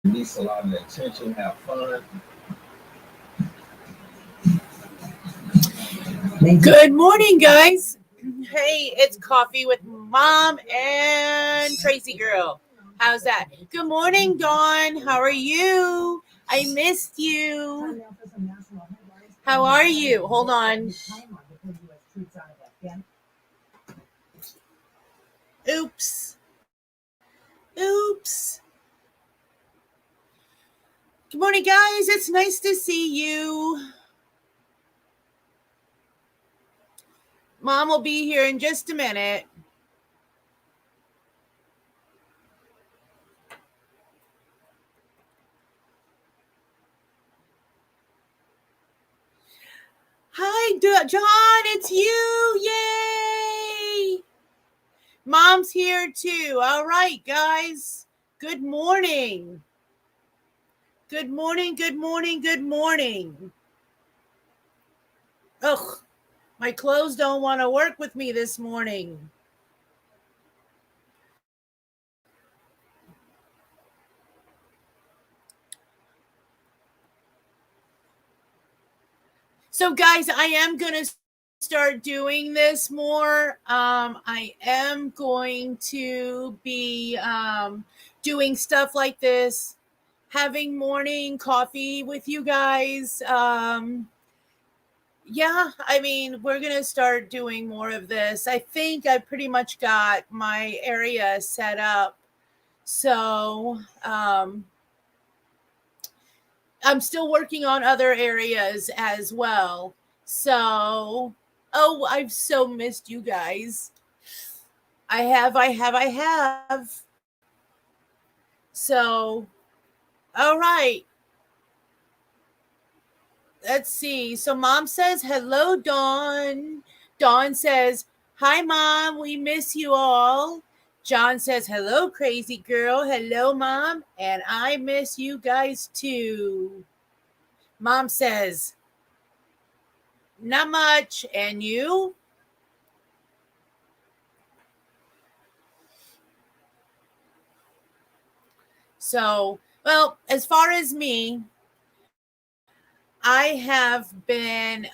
Release a lot of attention, have fun. Good morning, guys. Hey, it's Coffee with Mom and Tracy Girl. How's that? Good morning, Dawn. How are you? I missed you. How are you? Hold on. Oops. Oops. Good morning, guys. It's nice to see you. Mom will be here in just a minute. Hi, John. It's you. Yay. Mom's here too. All right, guys. Good morning. Good morning. Good morning. Good morning. Ugh, my clothes don't want to work with me this morning. So, guys, I am going to start doing this more. I am going to be doing stuff like this, having morning coffee with you guys. Yeah, I mean, we're going to start doing more of this. I think I pretty much got my area set up. So, I'm still working on other areas as well. So, oh, I've so missed you guys. I have. So, all right. Let's see. So, Mom says, hello, Dawn. Dawn says, hi, Mom. We miss you all. John says, hello, crazy girl. Hello, Mom. And I miss you guys too. Mom says, not much. And you? So, well, as far as me, I have been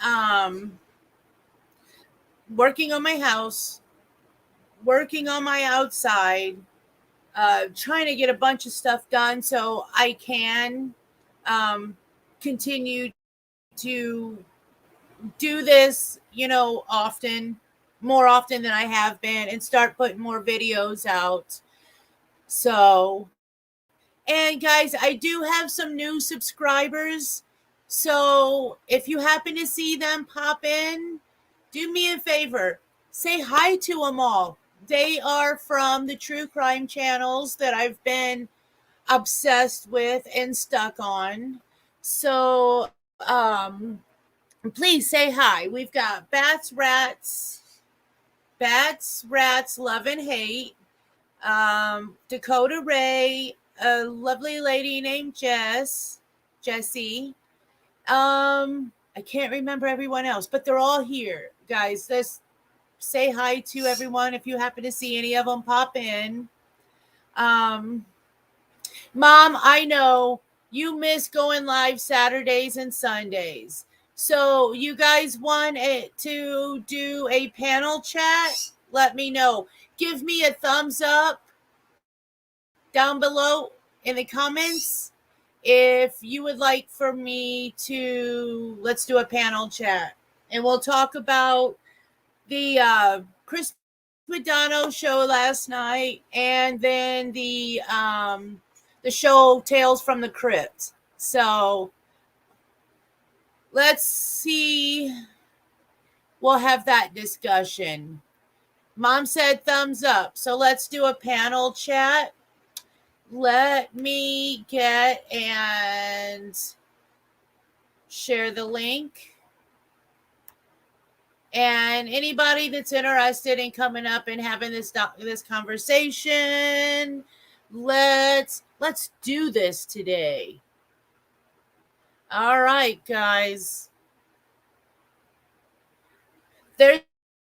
working on my house, working on my outside, trying to get a bunch of stuff done so I can um, continue to do this, often, more often than I have been, and start putting more videos out. So, and guys, I do have some new subscribers. So if you happen to see them pop in, do me a favor, say hi to them all. They are from the true crime channels that I've been obsessed with and stuck on. So, please say hi. We've got Bats, Rats, Love and Hate, Dakota Ray, a lovely lady named Jessie. I can't remember everyone else, but they're all here, guys. Let's say hi to everyone if you happen to see any of them pop in. Um, Mom, I know you miss going live Saturdays and Sundays. So, you guys want it to do a panel chat? Let me know. Give me a thumbs up down below in the comments if you would like for me to let's do a panel chat, and we'll talk about the Chris Madonna show last night, and then the show Tales from the Crypt. So let's see, we'll have that discussion. Mom said thumbs up, so let's do a panel chat. Let me get and share the link. And anybody that's interested in coming up and having this conversation, let's do this today. All right, guys. There's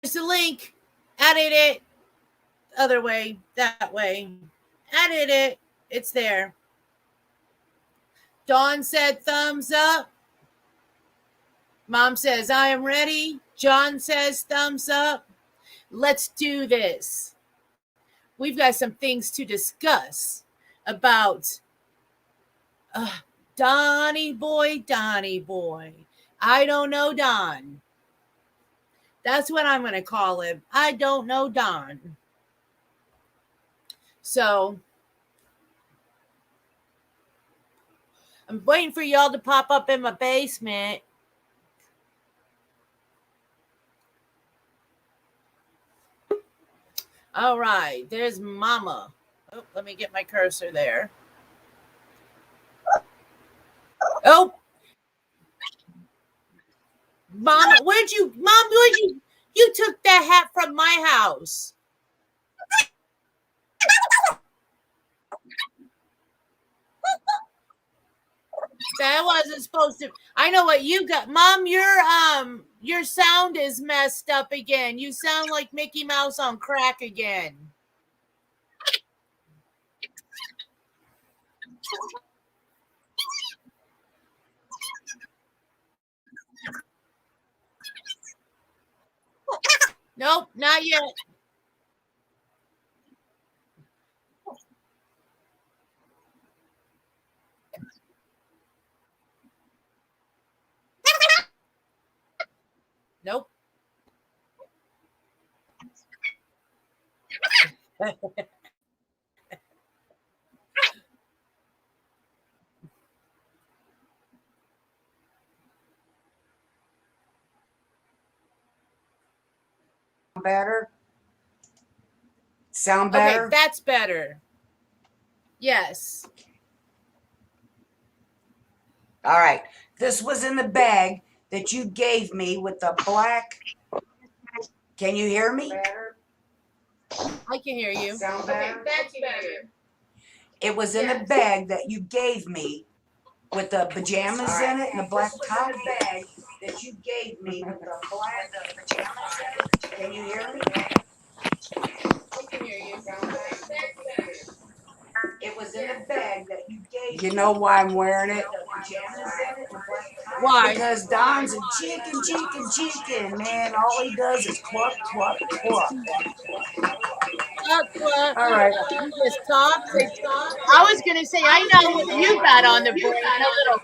the link. Added it. Other way, that way. Added it. It's there. Dawn said thumbs up. Mom says, I am ready. John says thumbs up. Let's do this. We've got some things to discuss about Donnie boy. I don't know Don. That's what I'm going to call him. I don't know Don. So I'm waiting for y'all to pop up in my basement. All right, there's Mama. Oh, let me get my cursor there. Oh, Mama, you took that hat from my house. That wasn't supposed to. I know what you got. Mom, your sound is messed up again. You sound like Mickey Mouse on crack again. Nope, not yet. Nope. Better? Sound better? Okay, that's better. Yes. All right. This was in the bag that you gave me with the black. Can you hear me? I can hear you. Sound better? Okay, that's better. It was in the bag that you gave me with the pajamas in it and the black top. Bag that you gave me with the black pajamas in it. Can you hear me? I can hear you. It was in the bag that you gave me. You know why I'm wearing it? Why? Because Don's a chicken, man. All he does is cluck. All right. You just talk. I was going to say, I know what you got on the brain. A little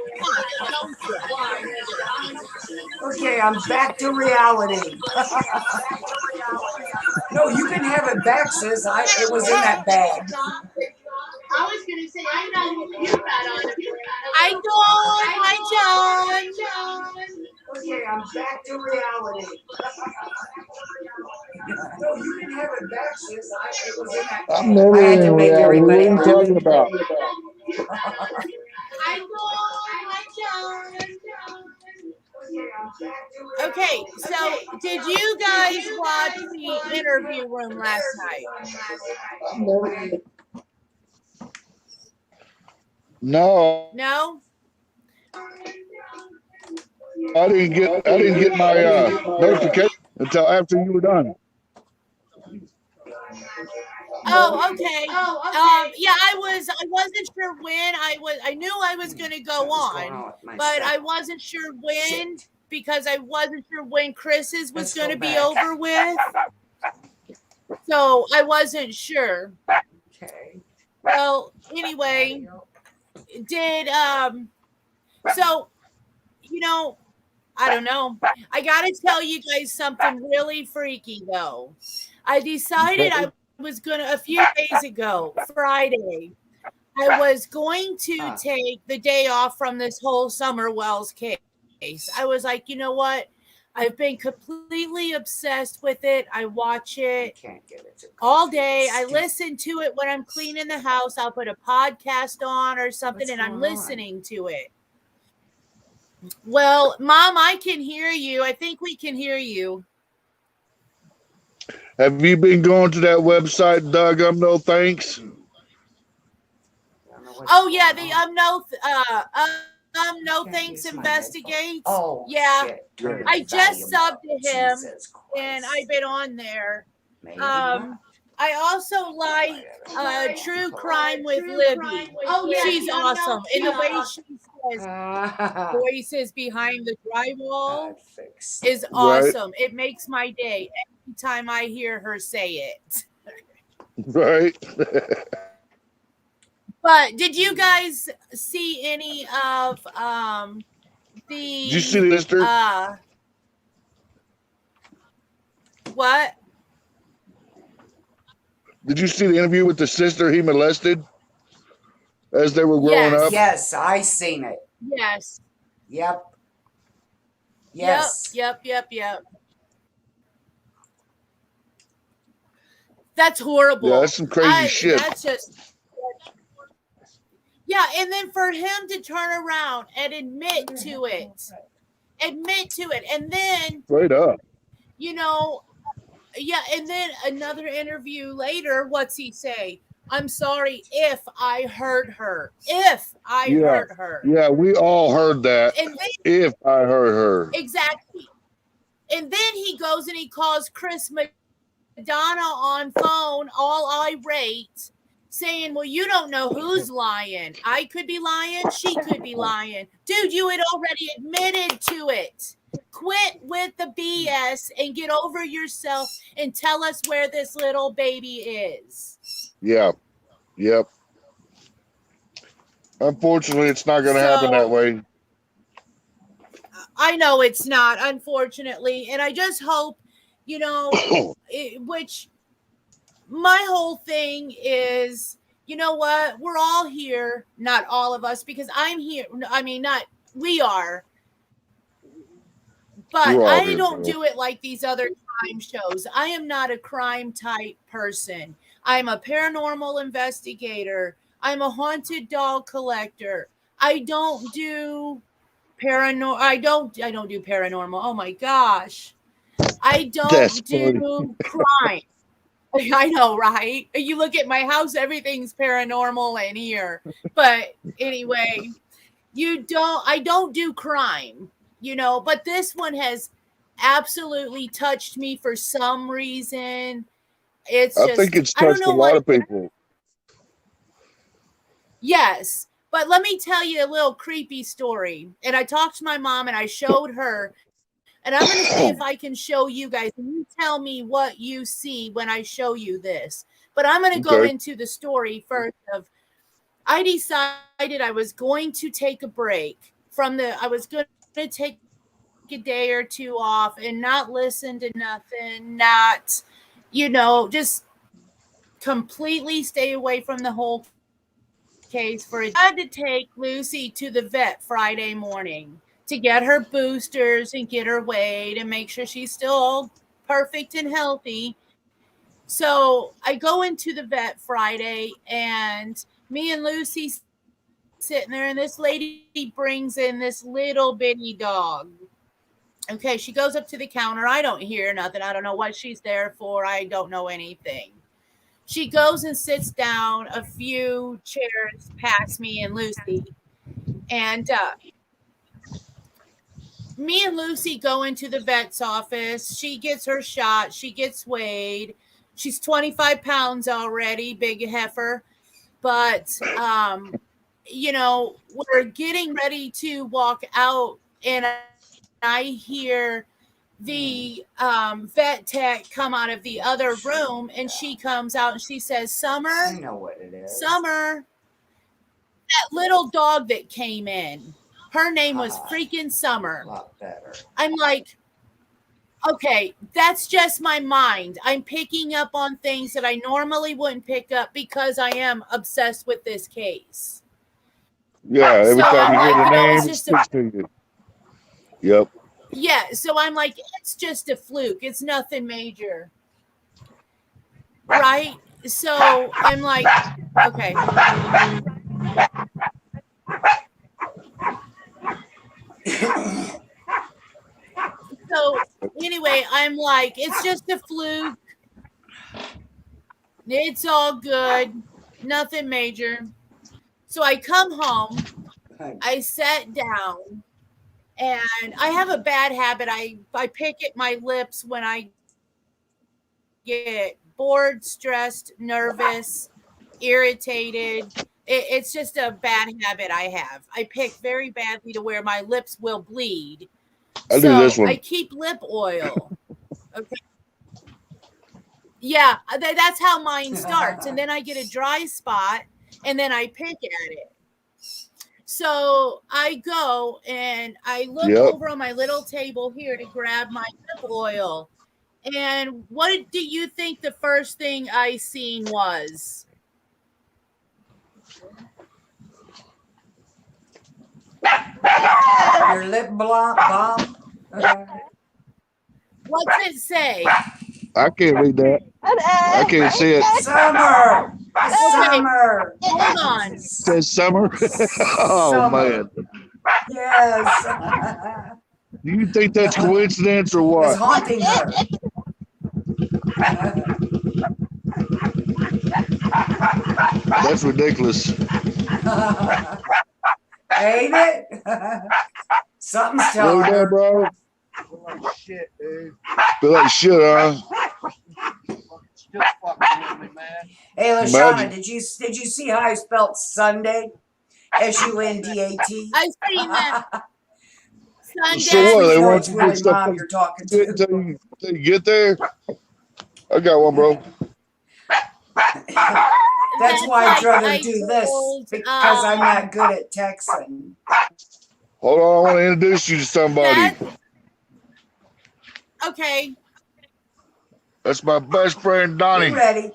Okay, I'm back to reality. No, you can have it back, sis. It was in that bag. I was going to say, I know what you got on the brain. Hi, John. Okay, I'm back to reality. No, you can have it back, sis. It was in that bag. I'm never I had to in make reality. What everybody are you laugh. talking about? Hi, John. Okay, so did you guys watch the interview room last night? No, No? I didn't get my notification until after you were done. Oh, okay. Yeah, I wasn't sure when I knew I was going to go on, but I wasn't sure when because I wasn't sure when Chris's was going to be over with. So I wasn't sure. Okay. Well, anyway, so I don't know. I got to tell you guys something really freaky though. I decided I was going to a few days ago, Friday, I was going to take the day off from this whole Summer Wells case. I was like, you know what? I've been completely obsessed with it. I watch it all day. I listen to it when I'm cleaning the house. I'll put a podcast on or something and I'm listening to it. Well, Mom, I can hear you. I think we can hear you. Have you been going to that website, Doug? No thanks. Oh yeah, the no thanks investigates. Oh yeah, shit. I just subbed to him, and I've been on there. I also like True Crime with Libby. Oh yeah, she's awesome in the way she says voices behind the drywall fix. is Right. awesome. It makes my day every time I hear her say it. Right. But did you guys see any of Did you see the the sister? what? Did you see the interview with the sister he molested as they were growing Yes. up? Yes, I seen it. Yes. Yep. Yes. Yep. That's horrible. Yeah, that's some crazy shit. That's just yeah, and then for him to turn around and admit to it, and then Straight up. you know, yeah, and then another interview later, what's he say? I'm sorry if I hurt her. If I hurt her. Yeah, we all heard that. And then, if I hurt her. Exactly. And then he goes and he calls Chris Madonna on phone, all irate, saying, well, you don't know who's lying. I could be lying. She could be lying. Dude, you had already admitted to it. Quit with the BS and get over yourself and tell us where this little baby is. Yeah. Yep. Unfortunately, it's not going to happen that way. I know it's not, unfortunately. And I just hope, which my whole thing is, you know what? We're all here, not all of us, because I'm here. I mean, not we are. But I don't do it like these other crime shows. I am not a crime type person. I'm a paranormal investigator. I'm a haunted doll collector. I don't do paranormal. I don't do paranormal. Oh my gosh. I don't do crime. I know, right? You look at my house, everything's paranormal in here. But anyway, I don't do crime. But this one has absolutely touched me for some reason. I think it's touched a lot of people. Yes. But let me tell you a little creepy story. And I talked to my mom and I showed her. And I'm going to see if I can show you guys. And you tell me what you see when I show you this. But I'm going to go into the story first I decided I was going to take a break I was going to take a day or two off and not listen to nothing, not, just completely stay away from the whole case. I had to take Lucy to the vet Friday morning to get her boosters and get her weighed and make sure she's still perfect and healthy. So I go into the vet Friday and me and Lucy sitting there, and this lady brings in this little bitty dog. Okay, she goes up to the counter. I don't hear nothing. I don't know what she's there for. I don't know anything. She goes and sits down a few chairs past me and Lucy. And me and Lucy go into the vet's office. She gets her shot. She gets weighed. She's 25 pounds already, big heifer. But, we're getting ready to walk out, and I hear the vet tech come out of the other room, and she comes out and she says, Summer, I know what it is. Summer, that little dog that came in, her name was freaking Summer. A lot better. I'm like, okay, that's just my mind. I'm picking up on things that I normally wouldn't pick up because I am obsessed with this case. Yeah, every time you hear the name, it's it just sticks to you. Yep. Yeah, so I'm like, it's just a fluke. It's nothing major. Right? So I'm like, okay. So anyway, I'm like, it's just a fluke. It's all good. Nothing major. So I come home. I sat down. And I have a bad habit. I pick at my lips when I get bored, stressed, nervous, irritated, It's just a bad habit I have. I pick very badly to where my lips will bleed. I do this one. I keep lip oil. Okay. Yeah, that's how mine starts. And then I get a dry spot and then I pick at it. So I go and I look over on my little table here to grab my lip oil. And what do you think the first thing I seen was? Your lip balm. What's it say? I can't read that. I can't see it. Summer. Summer. Hold on. It says summer. Oh Summer. man. Yes. Do you think that's coincidence or It's what? haunting her. That's ridiculous. Ain't it? Something's Really telling bad, her. bro? Feel like shit, dude. Feel like shit, huh? Still fucking with me, man. Hey, Lashana, Imagine. did you see how I spelled Sunday? S-U-N-D-A-T. I seen that Sunday. So what? They You know want it's you to do really stuff mom like you're talking shit to. until you get there. I got one, bro. That's why I'd like rather I do this told, because I'm not good at texting. Hold on, I want to introduce you to somebody. Okay. That's my best friend, Donnie. You ready?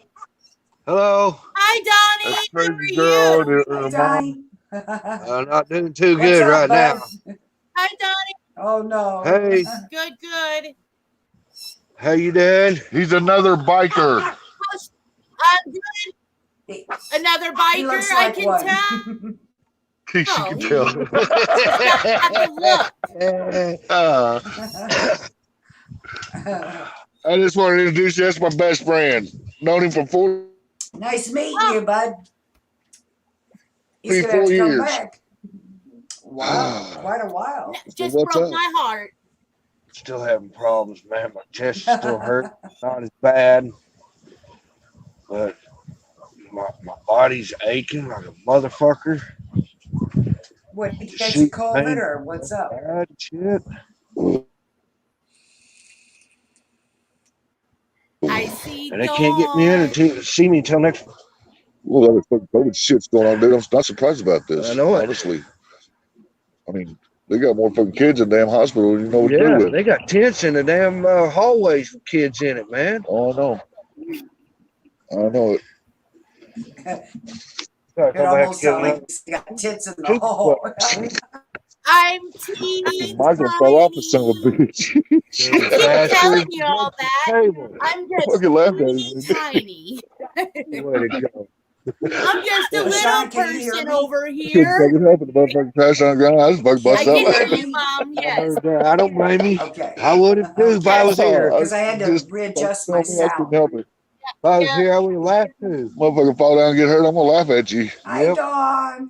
Hello. Hi, Donnie. That's How are crazy girl. you? Her Donnie. I'm not doing too What's good up, right now. bud? Hi, Donnie. Oh, no. Hey. Good, good. How you doing? He's another biker. I'm good. Another He biker, looks I like can one. tell. She Oh. can tell. Got the look. I just wanted to introduce you. That's my best friend. Known him for 4 Nice meeting you, bud. He's 4 going to have to come years. back. Wow, quite a while. Just what's broke up? my heart. Still having problems, man. My chest is still hurt. Not as bad. But my body's aching like a motherfucker. What, did you catch Shoot, COVID man. or what's up? Bad shit. I see And they can't get me in until see me until next. Well, other fucking COVID shit's going on, dude. I'm not surprised about this. I know it. Honestly. I mean, they got more fucking kids in the damn hospital than you know what to do Yeah, with. they got tents in the damn hallways with kids in it, man. Oh, I know. I know it. Gotta It go back almost and get sounds like another he's got tits in the tooth hole. I'm teeny Michael fell off the son of a tiny. bitch. Keep bastard. telling you all that. Table. I'm I just fucking laughed at teeny him. tiny. Way to go. I'm just a Hey, little Sean, can you hear person me? over I couldn't here. fucking help it. The motherfucker crashed on the ground. I just fucking Can bust I out can hear laughing. you, Mom. I Yes. heard that. I don't blame you. Okay. I would have too if I was here. Because I had to Just readjust fucking tell me I couldn't help it. If I was here, I would have laughed too. Motherfucker fall down and get hurt, I'm gonna laugh at you. Hi, Yep. Dawn.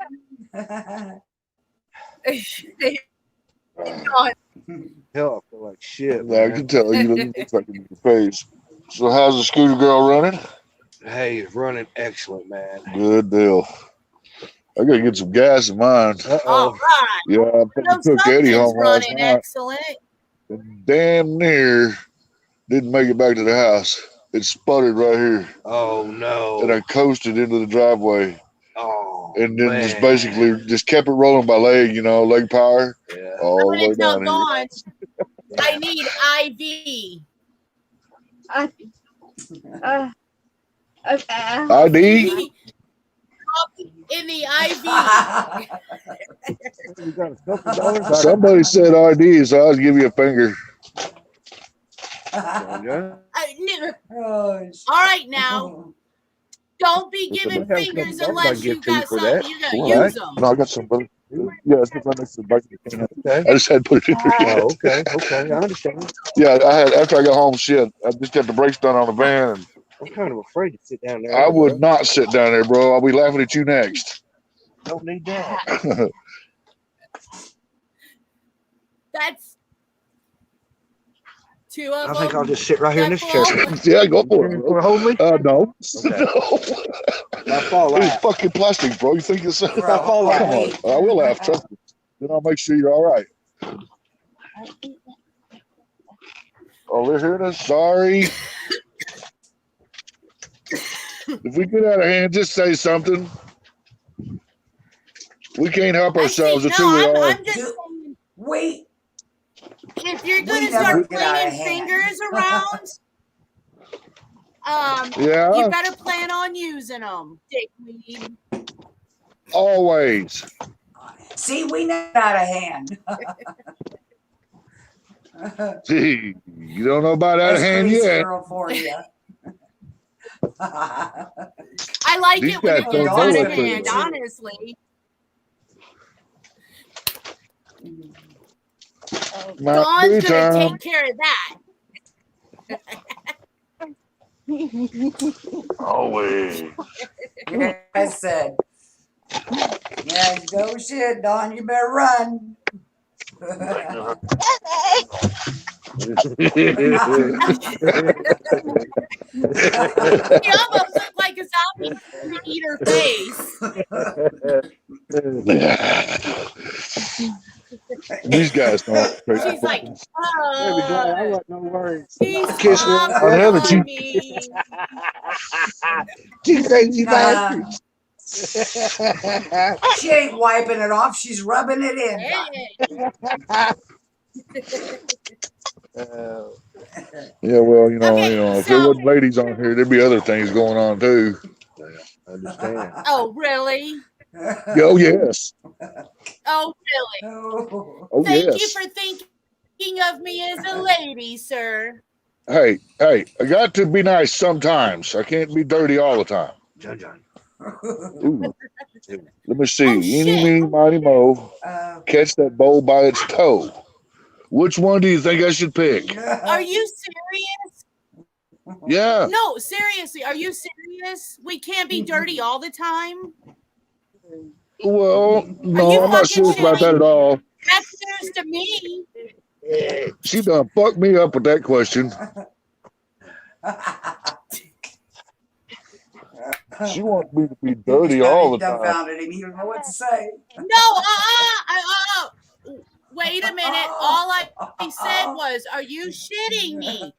Hell, I feel like shit, Yeah, I man. can tell you look fucking in your face. So how's the scooter girl running? Hey, it's running excellent, man. Good deal. I gotta get some gas in mine. All Uh-oh. right. Yeah, I So fucking took Eddie something's home last running night. excellent. And damn near didn't make it back to the house. It sputtered right here. Oh, And no. I coasted into the driveway. Oh, And then man. just basically just kept it rolling by leg, you know, leg power Yeah. all I'm the way going to tell down here. Dawn I need IV. Okay. ID? In the IV. You got a couple dollars? Somebody said ID, so I'll give you a finger. Yeah. Oh, All right, now. Don't be giving I have a couple fingers dollars I unless can you give to you got for something. that. You're going All to right. use them. No, I got some, brother. Yeah, it's right next to the bike. Okay. I just had to put it in there. Oh, okay. Okay. I understand. Yeah, I had after I got home. Shit, I just got the brakes done on the van, and I'm kind of afraid to sit down there. I would not sit down there, bro. I'll be laughing at you next. Don't need that. That's 2 of I them. think I'll just sit right here in this chair. Yeah, go for it, You bro. wanna hold me? No. Okay. No. I'll fall It's out. fucking plastic, bro. You think it's Bro, fall out. Come on. I will laugh, trust me. Then I'll make sure you're all right. Oh, they're hearing us? Sorry. If we get out of hand, just say something. We can't help I see. ourselves. It's No, who we are. I'm just saying, We if you're We gonna never start get out of flinging hand. fingers around, Yeah, you better plan on using them, dickweed. always. see, we not out of hand. Gee, you don't know about out of That's hand crazy yet. girl for you. I like These it when guys it don't gets know out what's of gonna hand, get you. honestly. Might Dawn's be gonna time. take care of that. Always. Yeah, I said, yeah, go shit, Don, you better run. He almost looked like a zombie to eat her face. These guys don't. She's like, Baby Johnny, I want no worries. he's Kiss her popping on the head, on she- me. You crazy Nah, bastard. she ain't wiping it off, she's rubbing it in. Yeah, well, you know, Okay, if there so- wasn't ladies on here, there'd be other things going on too. I understand. Oh, really? Oh yes. Oh, really? Oh. Oh Thank yes. you for thinking of me as a lady, sir. Hey, I got to be nice sometimes. I can't be dirty all the time. John John. Ooh. Let me see. Oh, Eeny, shit. meeny, miny, mo. Catch that bowl by its toe. Which one do you think I should pick? Are you serious? Yeah. No, seriously, are you serious? We can't be dirty all the time? Well, you no, I'm not fucking serious about that at all. That's news to me. She done fucked me up with that question. She wants me to be dirty all the time. Dumbfounded him. He don't know what to say. No, wait a minute. All I said was, are you shitting me?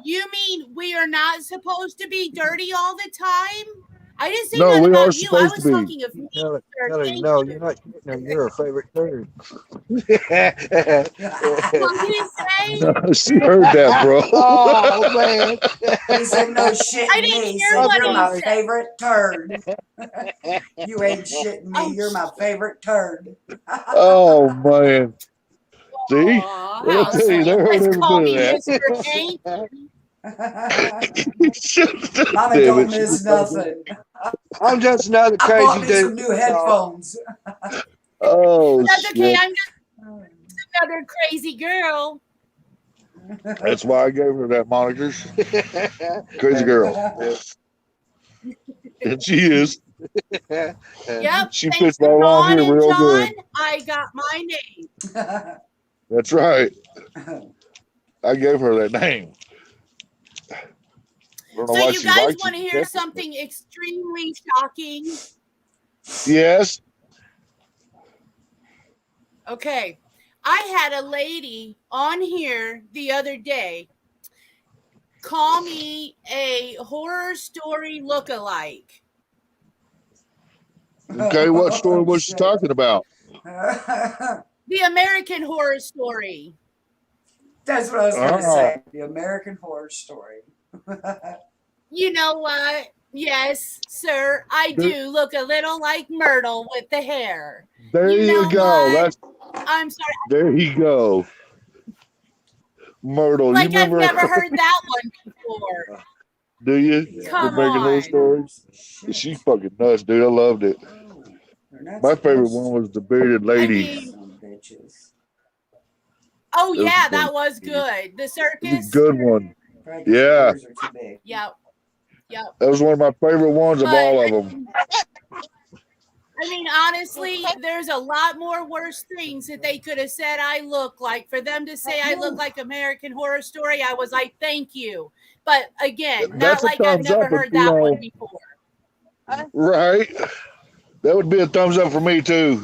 You mean we are not supposed to be dirty all the time? I didn't say No, nothing we are about you. I supposed was to be. talking of me, Tell her, sir. tell her, Thank no, you. you're not. No, you're her favorite turd. What did he say? She heard that, bro. Oh man. He said, no shit I me. didn't He hear said, what you're he my said. favorite turd. You ain't shitting me. Oh, You're my favorite turd. Oh man. See? Aw, Well, how I tell you, they sweet. heard Let's every call bit me of that. Mr. Hank. Mama Damn don't it, miss she- nothing. I'm just another I bought crazy me some dude. new headphones. Oh That's okay. shit. I'm just another crazy girl. That's why I gave her that moniker. Crazy girl. And she is. Yep. She Thanks fits to right on Dawn here and real John, good. I got my name. That's right. I gave her that name. I don't know So why you she guys likes it. want to hear something extremely shocking? Yes. Okay. I had a lady on here the other day call me a horror story lookalike. Okay, what story was she talking about? The American Horror Story. That's what I was going to Ah. say. The American Horror Story. You know what? Yes, sir. I do look a little like Myrtle with the hair. There You you, know go. what? That's I'm sorry. there you go. Myrtle, Like you I've remember? never heard that one before. Do you? Come the American Horror on. Story? She's fucking nuts, dude. I loved it. My favorite one was the bearded I lady. mean, Bitches. oh That was yeah, good. that was good. The It was circus. a good one. Frank's Yeah. ears are too big. Yep. Yep. That was one of my favorite ones of But all I of them. mean, I mean, honestly, there's a lot more worse things that they could have said I look like. For them to say I look like American Horror Story, I was like, thank you. But again, not That's a like I've thumbs never up, heard you that know. one before. Right. That would be a thumbs up for me too.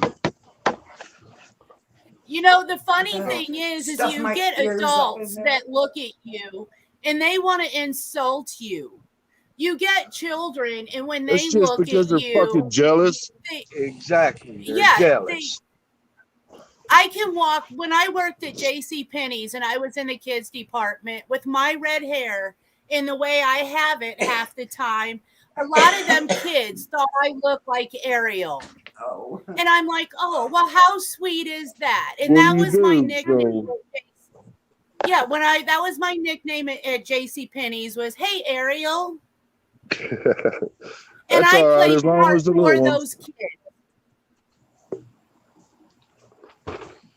You know, the funny thing is Stuff you my get ears up adults in there. that look at you and they want to insult you. You get children, and when they That's just look because at they're you, fucking jealous. they, Exactly. They're yeah, jealous. I can walk. When I worked at J.C. Penney's and I was in the kids department with my red hair and the way I have it half the time, a lot of them kids thought I looked like Ariel. Oh. And I'm like, oh, well, how sweet is that? And Well, that you was my do, nickname. so. Yeah, that was my nickname at J.C. Penney's was, hey, Ariel. And That's I all right, played as long hard as the for little ones. those kids.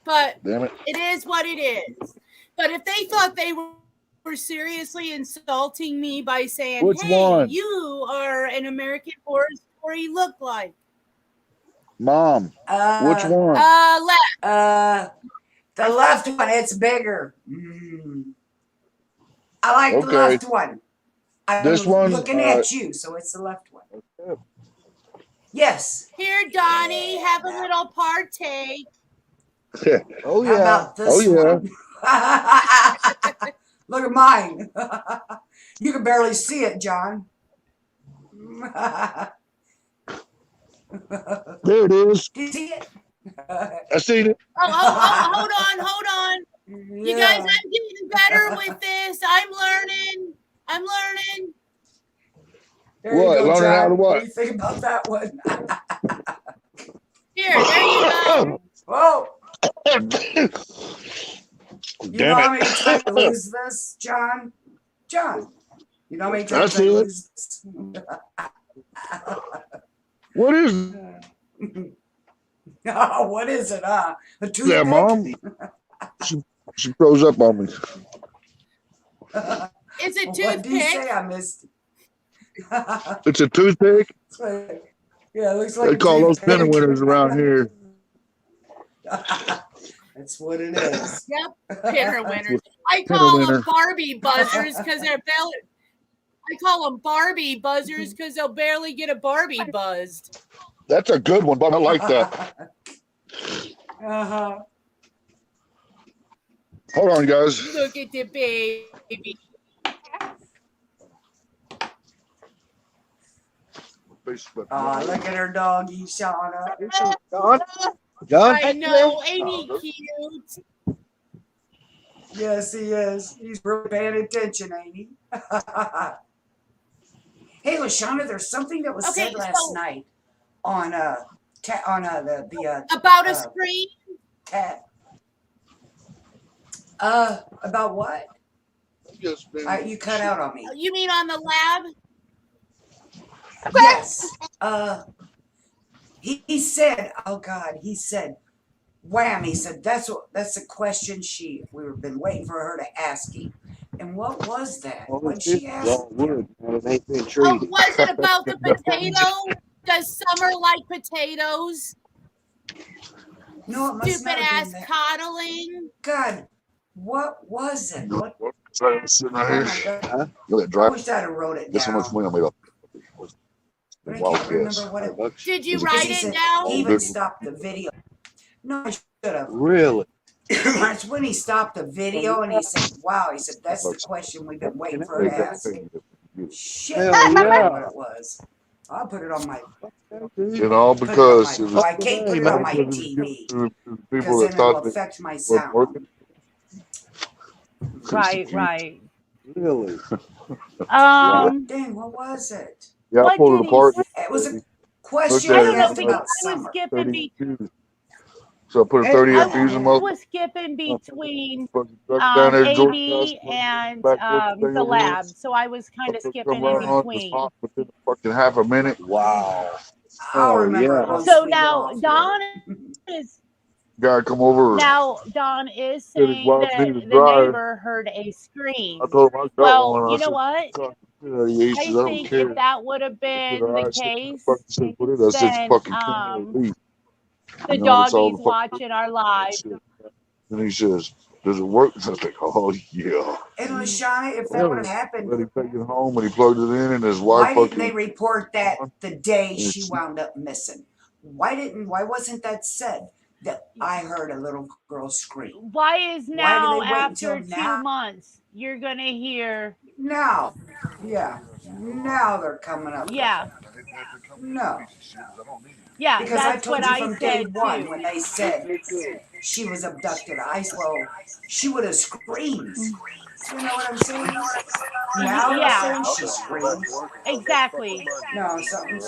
But Damn it. it is what it is. But if they thought they were seriously insulting me by saying, Which hey, one? you are an American Horror Story look like. Mom, which one? The left one, it's bigger. I like the Okay. left one. I'm This one, looking at you, so it's the left one. Yes. Here, Donnie, have a little partake. Oh How yeah. about this Oh, yeah. one? Look at mine. You can barely see it, John. There it is. Do you see it? I seen it. Oh, hold on. You guys, I'm getting better with this. I'm learning. There What? you go, Learning John. how to what? What do you think about that one? Here, there you go. Whoa. You know Damn how many it. times I lose this, John? John, you know how many times That's I it. lose this? What is Oh, what is it, A that, toothpick? Mom? She froze up on me. It's a What do you say? toothpick. I missed. It's a toothpick. Yeah, it looks like They a call those toothpick. pennywinters around here. That's what it is. Yep, Pennywinters. I call them Pennywinter. Barbie buzzers because they're barely. I call them Barbie buzzers because they'll barely get a Barbie buzzed. That's a good one, but I like that. Uh-huh. Hold on, guys. Look at the baby. Oh, look at her doggy, Shauna. John? I know, ain't he cute? Yes, he is. He's really paying attention, ain't he? Hey, LaShawna, there's something that was Okay, said last so- night on the About a screen? cat. About what? You cut out on me. You mean on the lab? Yes. He said, oh God, he said, wham, he said, that's the question we've been waiting for her to ask him. And what was that? What she asked? Don't wood, man. It ain't been Oh, treated. was it about the potato? Does Summer like potatoes? No, it must Stupid not have ass been that. coddling. God, what was it? What? Sitting Oh right my here. God. Look at I dry. wish I'd have wrote it Guess how much down. money I made off. But I Wild can't guess. remember what it was. Did you He write it said down? he even stopped the video. No, I should have. Really? That's when he stopped the video and he said, wow, he said, that's the question we've been waiting for her to ask. Shit, Hell I don't know yeah. what it was. I'll put it on my, And all because it well, was I can't put it on my TV to because people then that it'll thought that affect my was sound. working. Right. Really? Dang, what was it? Yeah, I What pulled did it he apart. It was a question I he don't know, asked because about I was summer. skipping 30 views. So I put a 30 I up views in was skipping between fucking truck down there in Georgia. AB and back towards the thing the over there. lab. So I was kind of Come skipping in around, just between. hop within fucking half a minute. Wow. I'll Oh, remember yeah. it once So we get now off Don here. is Guy come over. Don is Said his saying wife that needed a the dryer. neighbor heard a scream. I told him I got Well, one. you I know said, what? "Talk to He I says, I don't think care. if that would have been the I said, case, fucking said, put it. I said, then fucking 10 minutes leave. the You know, that's all doggies the fuck. watching our live. And he says, does it work? I was like, oh, yeah. And Lashana, if that Well, would have let happened, him take it home and he plugged it in and his why wife didn't they fucking. report that the day Yeah, she she- wound up missing? Why wasn't that said? That I heard a little girl scream. Why is Why do now they wait after until 2 now? months you're gonna hear? Now, yeah, now they're coming up. Yeah, No, yeah, because I that's told what you I from day said one too. when they said she was abducted. I said, well, she would have screamed. You know what I'm saying? Now they're Yeah. saying she screams. Exactly. No, something's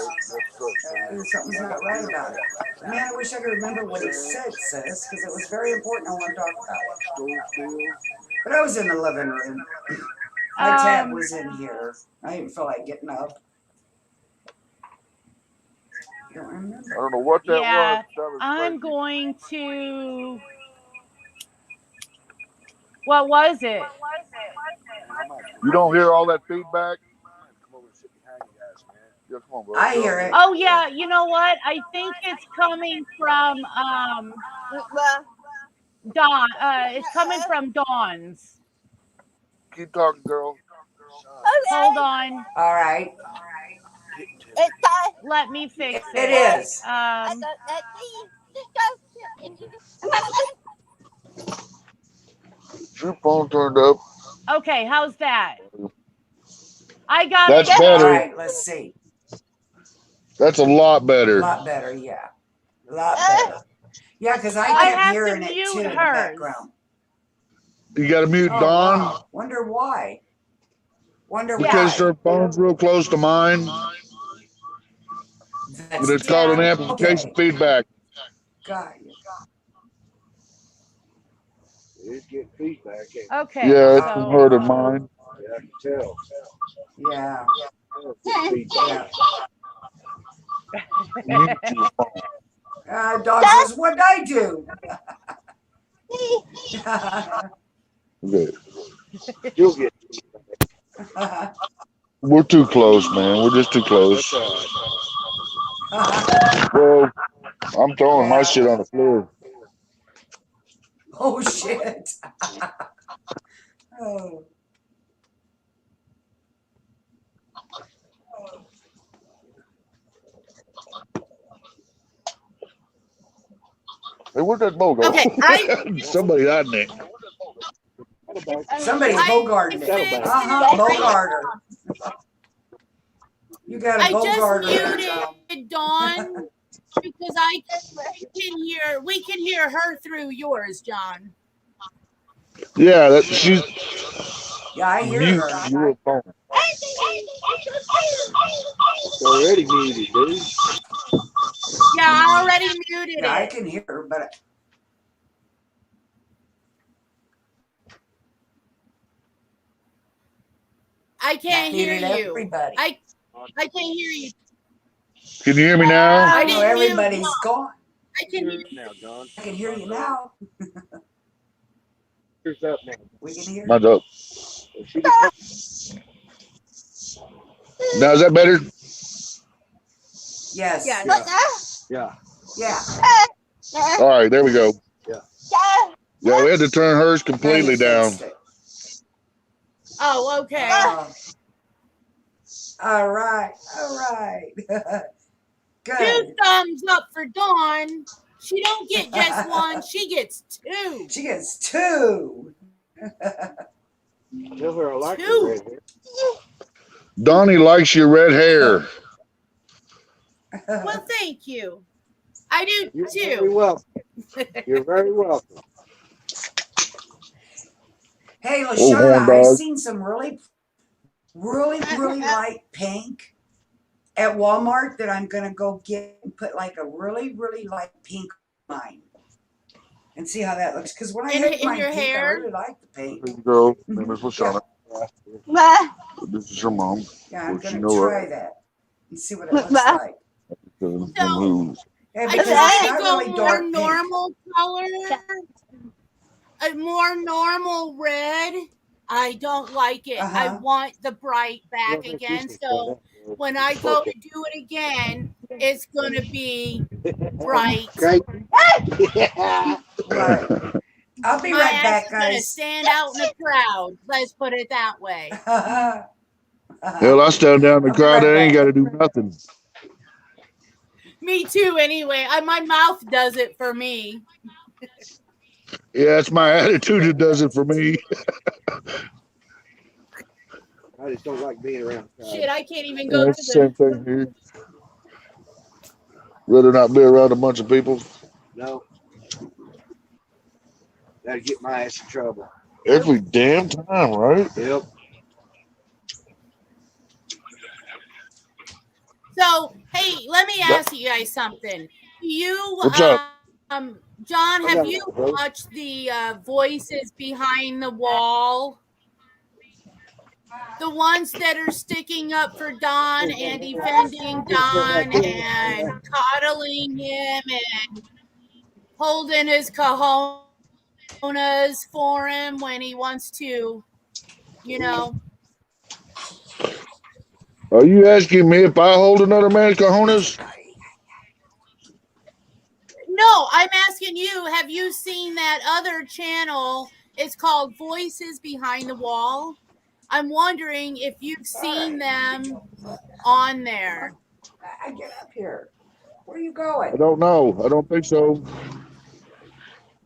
not right about it. Man, I wish I could remember what he said, sis, because it was very important. I want to talk about it. But I was in the living room. My tab was in here. I didn't feel like getting up. Don't remember. I don't know what that Yeah, was. That was I'm crazy. going to. What was it? You don't hear all that feedback? Yeah, come on, bro. I hear it. Oh yeah, you know what? I think it's coming from Dawn. It's coming from Dawn's. Keep talking, girl. Hold on. All right. Let me fix it. It is. Is your phone turned up? Okay, how's that? I got That's it. All better. right, let's see. That's a lot A better. lot better, yeah. A lot better. Yeah, because I I kept have to hearing it mute too in the hers. background. You got to mute Oh, Dawn wow. Wonder why. Wonder because why. her phone's real close to mine. But it's called an amplification okay. feedback. Got you. It's getting feedback. Okay. Yeah, it's so, heard of mine. Yeah, I can tell. Yeah. Feedback. Yeah. Mute your phone. Dog says, what'd I do? Okay. You'll get We're too close, man. We're just too close. Well, I'm throwing my shit on the floor. Oh, shit. Oh. Hey, where'd that bow go? Okay, Somebody hiding it. Somebody's bogarting it. Bogarter. You got a I just bogarter. muted Dawn because I can hear. We can hear her through yours, John. Yeah, that she's Yeah, I hear mute her. your phone. It's already muted, dude. Yeah, I already muted Yeah, I it. can hear her, but I can't hear muted you. everybody. I can't hear you. Can you hear me now? I No, didn't mute everybody's Dawn. gone. I can hear. Now, John. I can hear you now. Here's up now. We can hear you. Mine's up. She just Now is that better? Yes. yeah. Yeah. All right, there we go. Yeah. Yeah, we had to turn hers completely down. Fixed it. Oh, okay. All right. All right. Two Good. thumbs up for Dawn. She don't get just one. She gets two. She gets two. Tell her I like Two. her red hair. Donnie likes your red hair. Well, thank you. I do You're very too. welcome. You're very welcome. Hey, horn Lashana, I've dog. seen some really light pink at Walmart that I'm gonna go get and put like a really light pink on mine and see how that looks. Because when I In had mine your pink, I hair? really like the pink. This girl, name is Lashana. This is her mom. Yeah, I'm Well, she gonna know try that and see what it looks like. Them So, moves. Hey, I because tried it's to not go really more dark pink. normal color, a more normal red, I don't like it. I Uh-huh. want the bright back again. So when I go to do it again, it's going to be bright. Right. I'll be My right ass back, is going to guys. stand out in the crowd. Let's put it that way. Hell, I stand down in the I'll be crowd. right I ain't back. got to do nothing. Me too, anyway. My mouth does it for me. Yeah, it's my attitude that does it for me. I just don't like being around. Shit, I can't even Yeah, go to it's the same the. thing here. Rather not be around a bunch of people. No. That'd get my ass in trouble. Every damn time, right? Yep. So, hey, let me ask you guys something. Do you, What's up? John, have you watched the Voices Behind the Wall? The ones that are sticking up for Don and defending Don and coddling him and holding his cojones for him when he wants to, you know. Are you asking me if I hold another man's cojones? No, I'm asking you, have you seen that other channel? It's called Voices Behind the Wall. I'm wondering if you've seen them on there. I get up here. Where are you going? I don't know. I don't think so.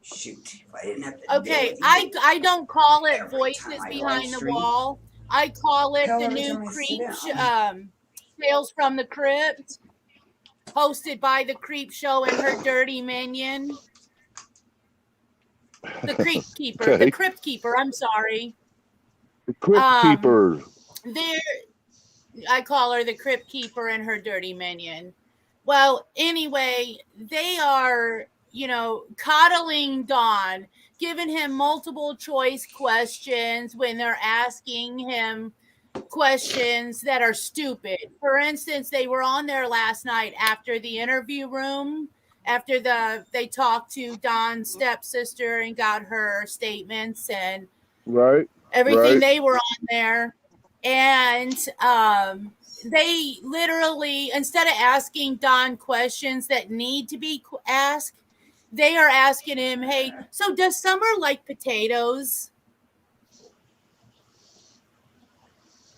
Shoot, if I didn't have to Okay, deal with you I don't call it every Voices time I Behind live the stream. Wall. I call it Hell, the every new time I sit Creep down. Tales from the Crypt, hosted by the Creep Show and her dirty minion. The Creep Keeper, Okay. the Crypt Keeper, I'm sorry. The Crypt Keeper. I call her the Crypt Keeper and her dirty minion. Well, anyway, they are, you know, coddling Don, giving him multiple choice questions when they're asking him questions that are stupid. For instance, they were on there last night after the interview room, after they talked to Don's stepsister and got her statements and Right. everything. Right. They were on there, and they literally, instead of asking Don questions that need to be asked, they are asking him, hey, so does Summer like potatoes?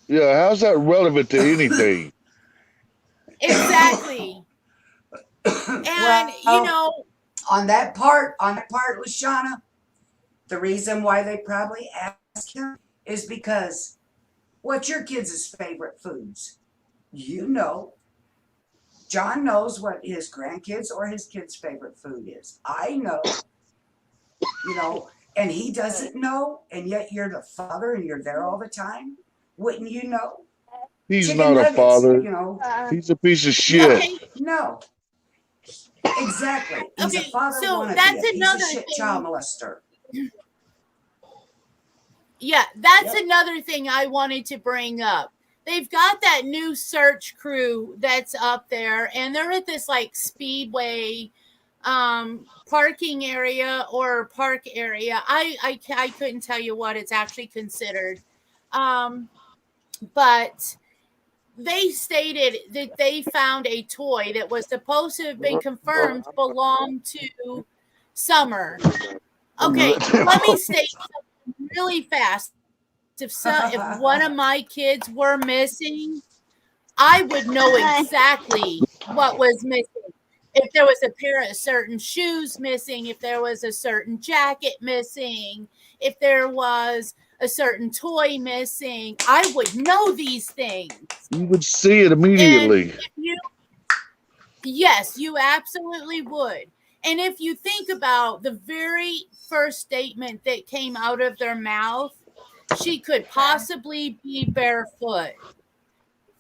Yeah, how's that relevant to anything? Exactly. And Well, you know, on that part, Lashana, the reason why they probably ask him is because what's your kids' favorite foods? You know. John knows what his grandkids or his kids' favorite food is. I know. You know, and he doesn't know, and yet you're the father and you're there all the time. Wouldn't you know? He's Chicken not nuggets, a father. you know. He's a piece of shit. okay, No. Exactly. He's a okay, father so wannabe, that's a piece of another shit thing. child molester. Yeah, that's Yep. another thing I wanted to bring up. They've got that new search crew that's up there, and they're at this like speedway parking area or park area. I couldn't tell you what it's actually considered. But they stated that they found a toy that was supposed to have been confirmed belonged to Summer. Okay, let me state something really fast. If one of my kids were missing, I would know exactly what was missing. If there was a pair of certain shoes missing, if there was a certain jacket missing, if there was a certain toy missing, I would know these things. You would see it immediately. Yes, you absolutely would. And if you think about the very first statement that came out of their mouth, she could possibly be barefoot.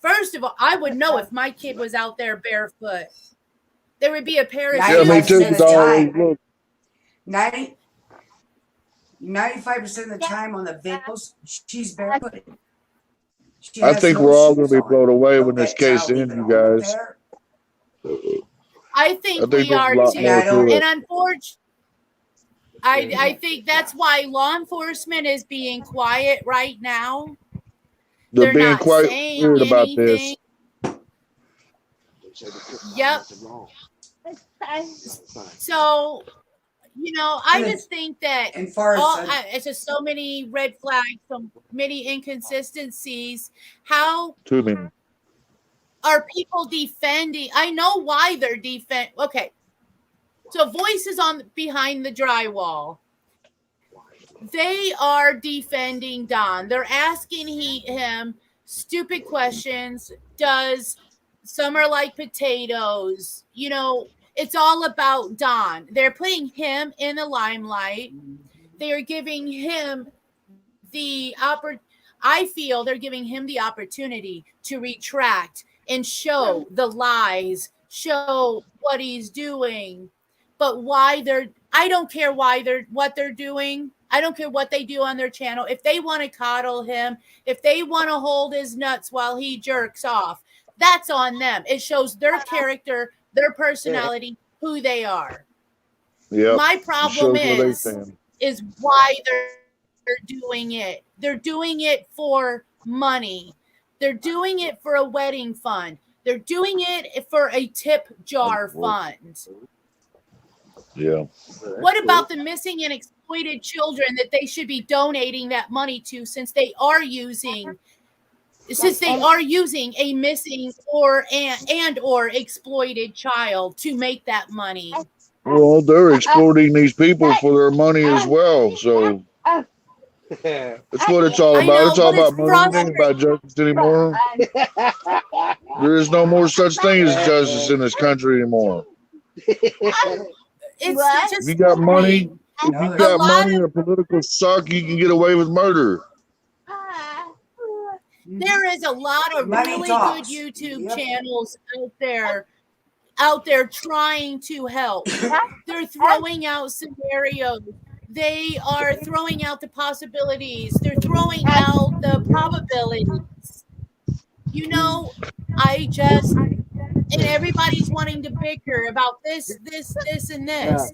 First of all, I would know if my kid was out there barefoot. There would be a pair of Yeah, me too. 95% of the Dog. time. 95% of the time on the videos, she's barefooted. She I has think no we're all going to shoes be on. blown away when Don't this that case child ends, even you own a guys. pair? I think we there's a are lot too. more to it. And I think that's why law enforcement is being quiet right now. They're They're being not quite saying weird about anything. this. Yep. So, you know, I And just think that And far as it's just so many red flags, so many inconsistencies. How Too many. are people defending? I know why they're Okay, so voices on behind the drywall. They are defending Don. They're asking him stupid questions. Does Summer like potatoes? You know, it's all about Don. They're putting him in the limelight. They are giving him the I feel they're giving him the opportunity to retract and show the lies, show what he's doing. But I don't care what they're doing. I don't care what they do on their channel. If they want to coddle him, if they want to hold his nuts while he jerks off, that's on them. It shows their character, their personality, who they are. Yep. My It problem shows where they is stand. why they're doing it. They're doing it for money. They're doing it for a wedding fund. They're doing it for a tip jar fund. Yeah. What about the missing and exploited children that they should be donating that money to, since they are using a missing or exploited child to make that money? Well, they're exploiting these people for their money as well. So that's what it's all I about. know, It's all but it's about money. It ain't about justice anymore. There is no more such thing as justice in this country anymore. It's just If you got money, if you No, got a lot money or political suck, you can get away with murder. there is a lot of Money really talks. good YouTube Yep. channels out there trying to help. They're throwing out scenarios. They are throwing out the possibilities. They're throwing out the probabilities. You know, and everybody's wanting to bicker about this, and this.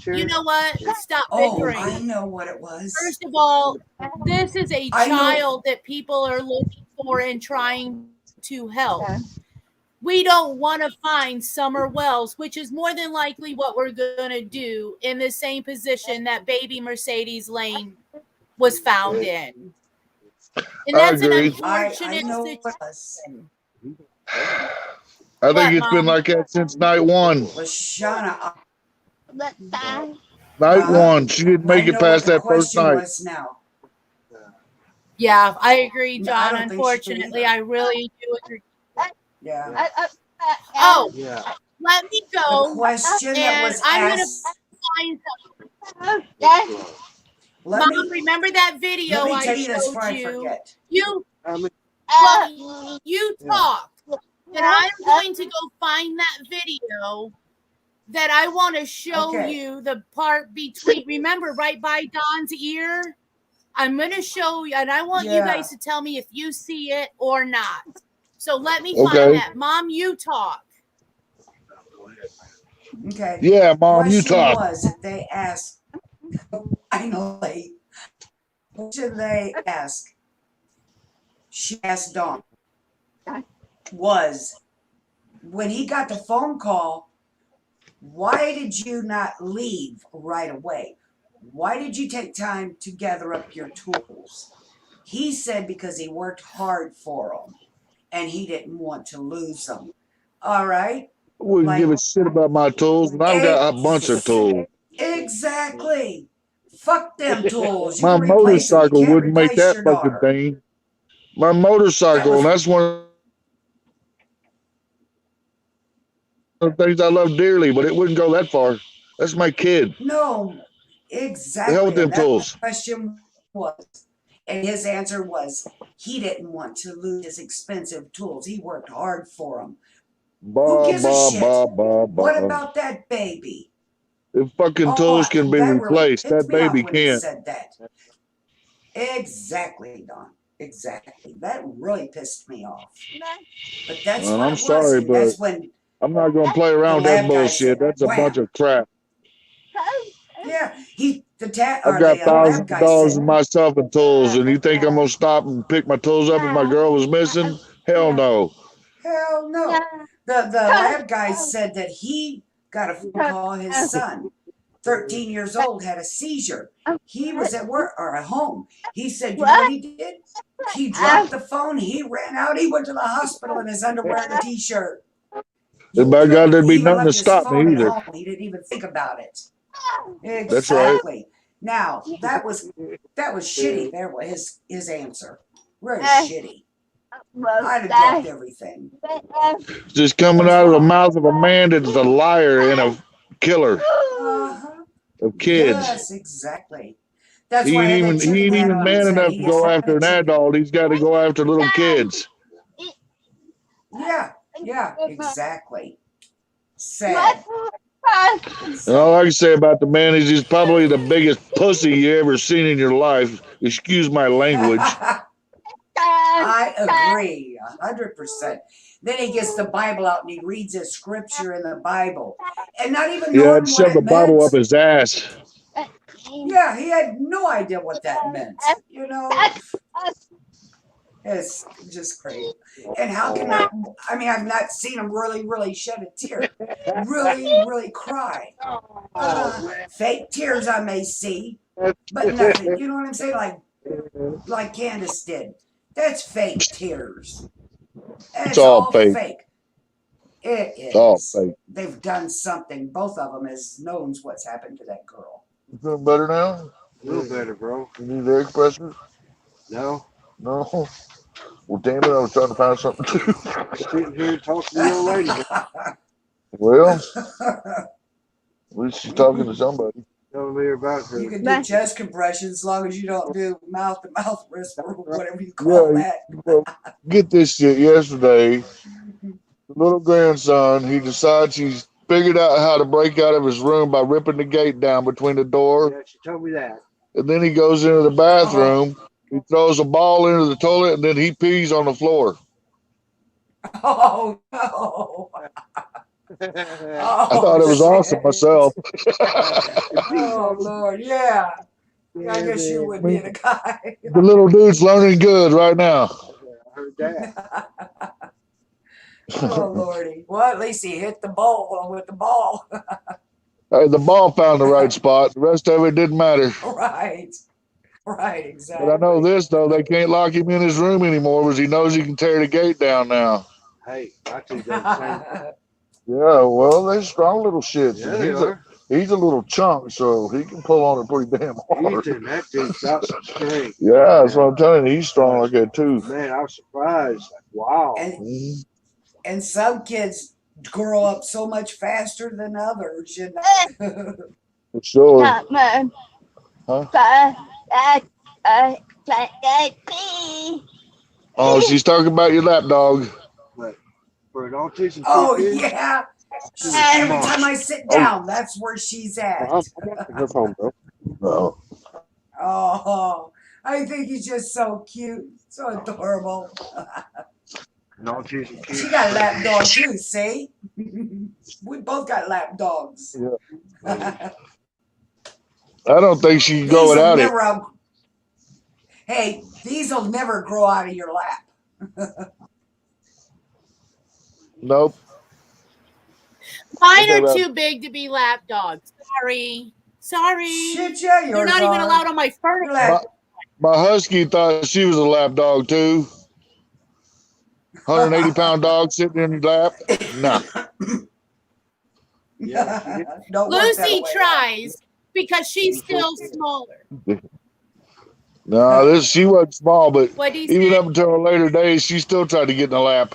You know what? Stop bickering. I know what it was. First of all, this is a I know. child that people are looking for and trying to help. We don't want to find Summer Wells, which is more than likely what we're going to do, in the same position that baby Mercedes Lane was found in. And that's an agree. unfortunate I know what it situation. was. I think What, it's been Mom? like that since night one. Lashana, Night one. She didn't make I it know past what the that first question night. was now. Yeah, I agree, No, I John. don't think she did Unfortunately, either. I really do agree. Yeah. Oh, Yeah. let me The go. question that And was I'm going to asked. find something. Let Mom, me remember that video let me I tell you this showed before I you? forget. You talk. And I'm going to go find that video that I want to show Okay. you the part between, remember, right by Don's ear? I'm going to show you, and I want you Yeah. guys to tell me if you see it or not. So let me Okay. find that. Mom, you talk. Okay. Yeah, Mom, you Question talk. was if they asked finally question they asked, she asked Dawn, was when he got the phone call, why did you not leave right away? Why did you take time to gather up your tools? He said because he worked hard for them and he didn't want to lose them. All right. Wouldn't give a shit about my tools, and I've got a bunch of tools. Exactly. Fuck them tools. You My can replace them. You motorcycle can't wouldn't make replace that your fucking daughter. thing. My motorcycle, was- and that's one of the things I love dearly, but it wouldn't go that far. That's my kid. No, exactly. The hell with them And that tools. question was, and his answer was, he didn't want to lose his expensive tools. He worked hard for them. Bah, gives a bah, shit? bah, bah, What bah. about that baby? If fucking tools can be that really replaced, pissed that me off baby when he can't. said that. Exactly, Don. Exactly. That really pissed me off. But that's Well, what I'm it was. sorry, And that's but when I'm not gonna play around with The that lab guy bullshit. said, That's a "Wham." bunch of crap. Yeah, I've got thousands of dollars in myself and tools, and you think I'm gonna stop and pick my tools up if my girl was missing? Hell no. Hell no. The lab guy said that he got a phone call. His son, 13 years old, had a seizure. He was at work or at home. He said, you know what he did? He dropped the phone. He ran out. He went to the hospital in his underwear and a t-shirt. And by God, there'd be He even nothing to left his stop phone me at either. home. He didn't even think about it. That's right. Exactly. Now that was shitty. There was his answer. Really shitty. I'd have dropped everything. Just coming out of the mouth of a man that is a liar and a killer of kids. Yes, exactly. That's He why ain't even man enough to go after an adult. He's got to go after little kids. Yeah, exactly. Sad. And all I can say about the man is he's probably the biggest pussy you ever seen in your life. Excuse my language. I agree, 100%. Then he gets the Bible out and he reads his scripture in the Bible, and not even knowing I'd shove the Bible up his ass. Yeah, he had no idea what that meant. You know, it's just crazy. And how can I mean, I've not seen him really shed a tear, really cry. Fake tears I may see, but nothing. You know what I'm saying? Like Candace did. That's fake tears. It's all fake. It is. It's all fake. They've done something. Both of them knows what's happened to that girl. You feeling better now? A little better, bro. You need the egg pressure? No. No. Well, damn it, I was trying to find something too. Sitting here talking to the old lady. Well, at least she's talking to somebody. Telling me about her. You can do chest compressions as long as you don't do mouth-to-mouth whisper, whatever you call that. Well, get this shit. Yesterday, the little grandson, he decides he's figured out how to break out of his room by ripping the gate down between the door. Yeah, she told me that. And then he goes into the bathroom. He throws a ball into the toilet, and then he pees on the floor. Oh, no. I thought it was awesome myself. Oh, Lord, yeah. I guess you would be the guy. The little dude's learning good right now. I heard that. Oh, Lordy. Well, at least he hit the ball with the ball. Hey, the ball found the right spot. The rest of it didn't matter. Right, exactly. But I know this, though. They can't lock him in his room anymore because he knows he can tear the gate down now. Hey, I think that's the same. Yeah, well, they're strong little shits. Yeah, they are. He's a little chunk, so he can pull on it pretty damn hard. That dude's got some strength. Yeah, that's what I'm telling you. He's strong like that, too. Man, I was surprised. Wow. And some kids grow up so much faster than others, you know. For sure. Huh? Oh, she's talking about your lap dog. For an autistic Oh, kid, yeah. Every time I sit down, that's where she's at. her phone, bro. No. Oh, I think he's just so cute, so adorable. An autistic kid. She got a lap dog too, see? We both got lap dogs. Yeah. I don't think she can go without it. Hey, these will never grow out of your lap. Nope. Mine are too big to be lap dogs. Sorry. Shit, yeah, They're not even allowed on my furniture. My husky thought she was a lap dog too. 180-pound dog sitting in your lap. Nah. Yeah. Lucy tries because she's still smaller. No, she wasn't small, but What do you even say? up until her later days, she still tried to get in the lap.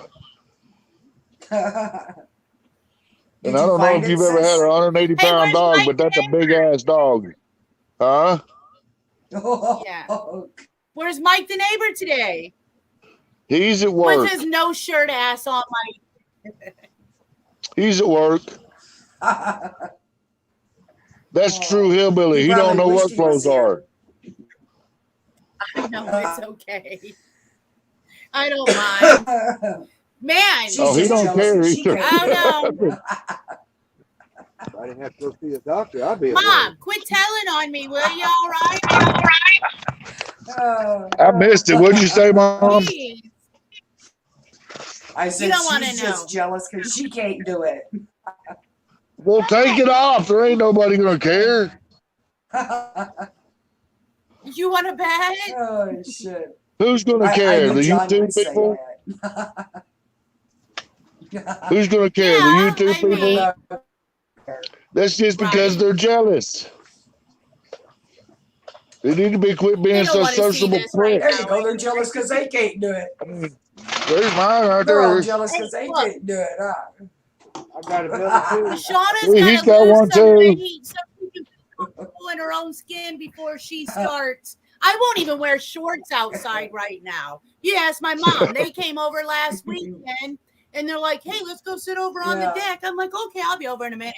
And I don't know if you've ever had a 180-pound dog, but that's a big-ass dog. Huh? Yeah. Where's Mike the neighbor today? He's at work. What's his no shirt ass on my? He's at work. That's true hillbilly. He don't know what clothes are. I know, it's okay. I don't mind. Man. Oh, he don't care either. Oh, no. I didn't have to go see a doctor. I'd be at Mom, work. quit telling on me, will you? All right? I missed it. What'd you say, Mom? Please. I said don't wanna she's know. just jealous because she can't do it. Well, take it off. There ain't nobody gonna care. You want to bet? Oh shit! Who's gonna I care? knew The John YouTube would say people? that. Who's gonna care? Yeah, The YouTube I people? mean- That's just because Right. they're jealous. They need to be quit They being don't so want to see sociable this right pricks. There you go. They're jealous because they can't do it. I mean, there's mine right They're all there. jealous because Hey, they look. can't do it. Huh? I got a belly too. Shauna's He's got to got lose one some too. weight so she can feel comfortable in her own skin before she starts. I won't even wear shorts outside right now. You ask my mom. They came over last weekend and they're like, hey, let's go sit over on Yeah. the deck. I'm like, okay, I'll be over in a minute.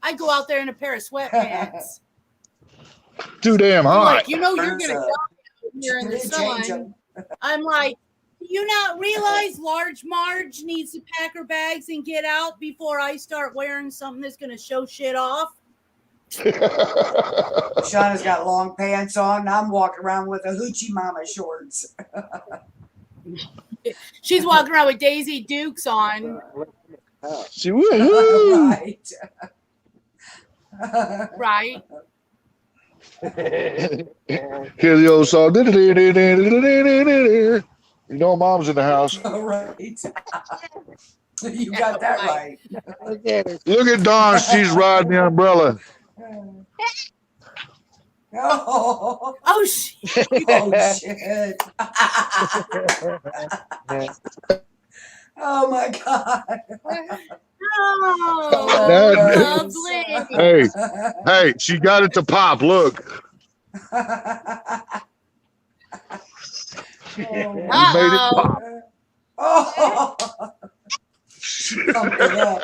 I go out there in a pair of sweatpants. Too damn I'm hot. like, you know, you're There's going to a- die here in the They change sun. 'em. I'm like, do you not realize Large Marge needs to pack her bags and get out before I start wearing something that's going to show shit off? Shauna's got long pants on. And I'm walking around with a hoochie mama shorts. She's walking around with Daisy Dukes on, See, woohoo! Right. right? Hear the old song. You know, Mom's in the house. Right. You got that right. Look at Dawn. She's riding the umbrella. Oh, Oh, shit. oh shit. Oh my god. Oh, That- lovely. Hey, hey, she got it to pop. Look. You made it pop. Oh, pump it up.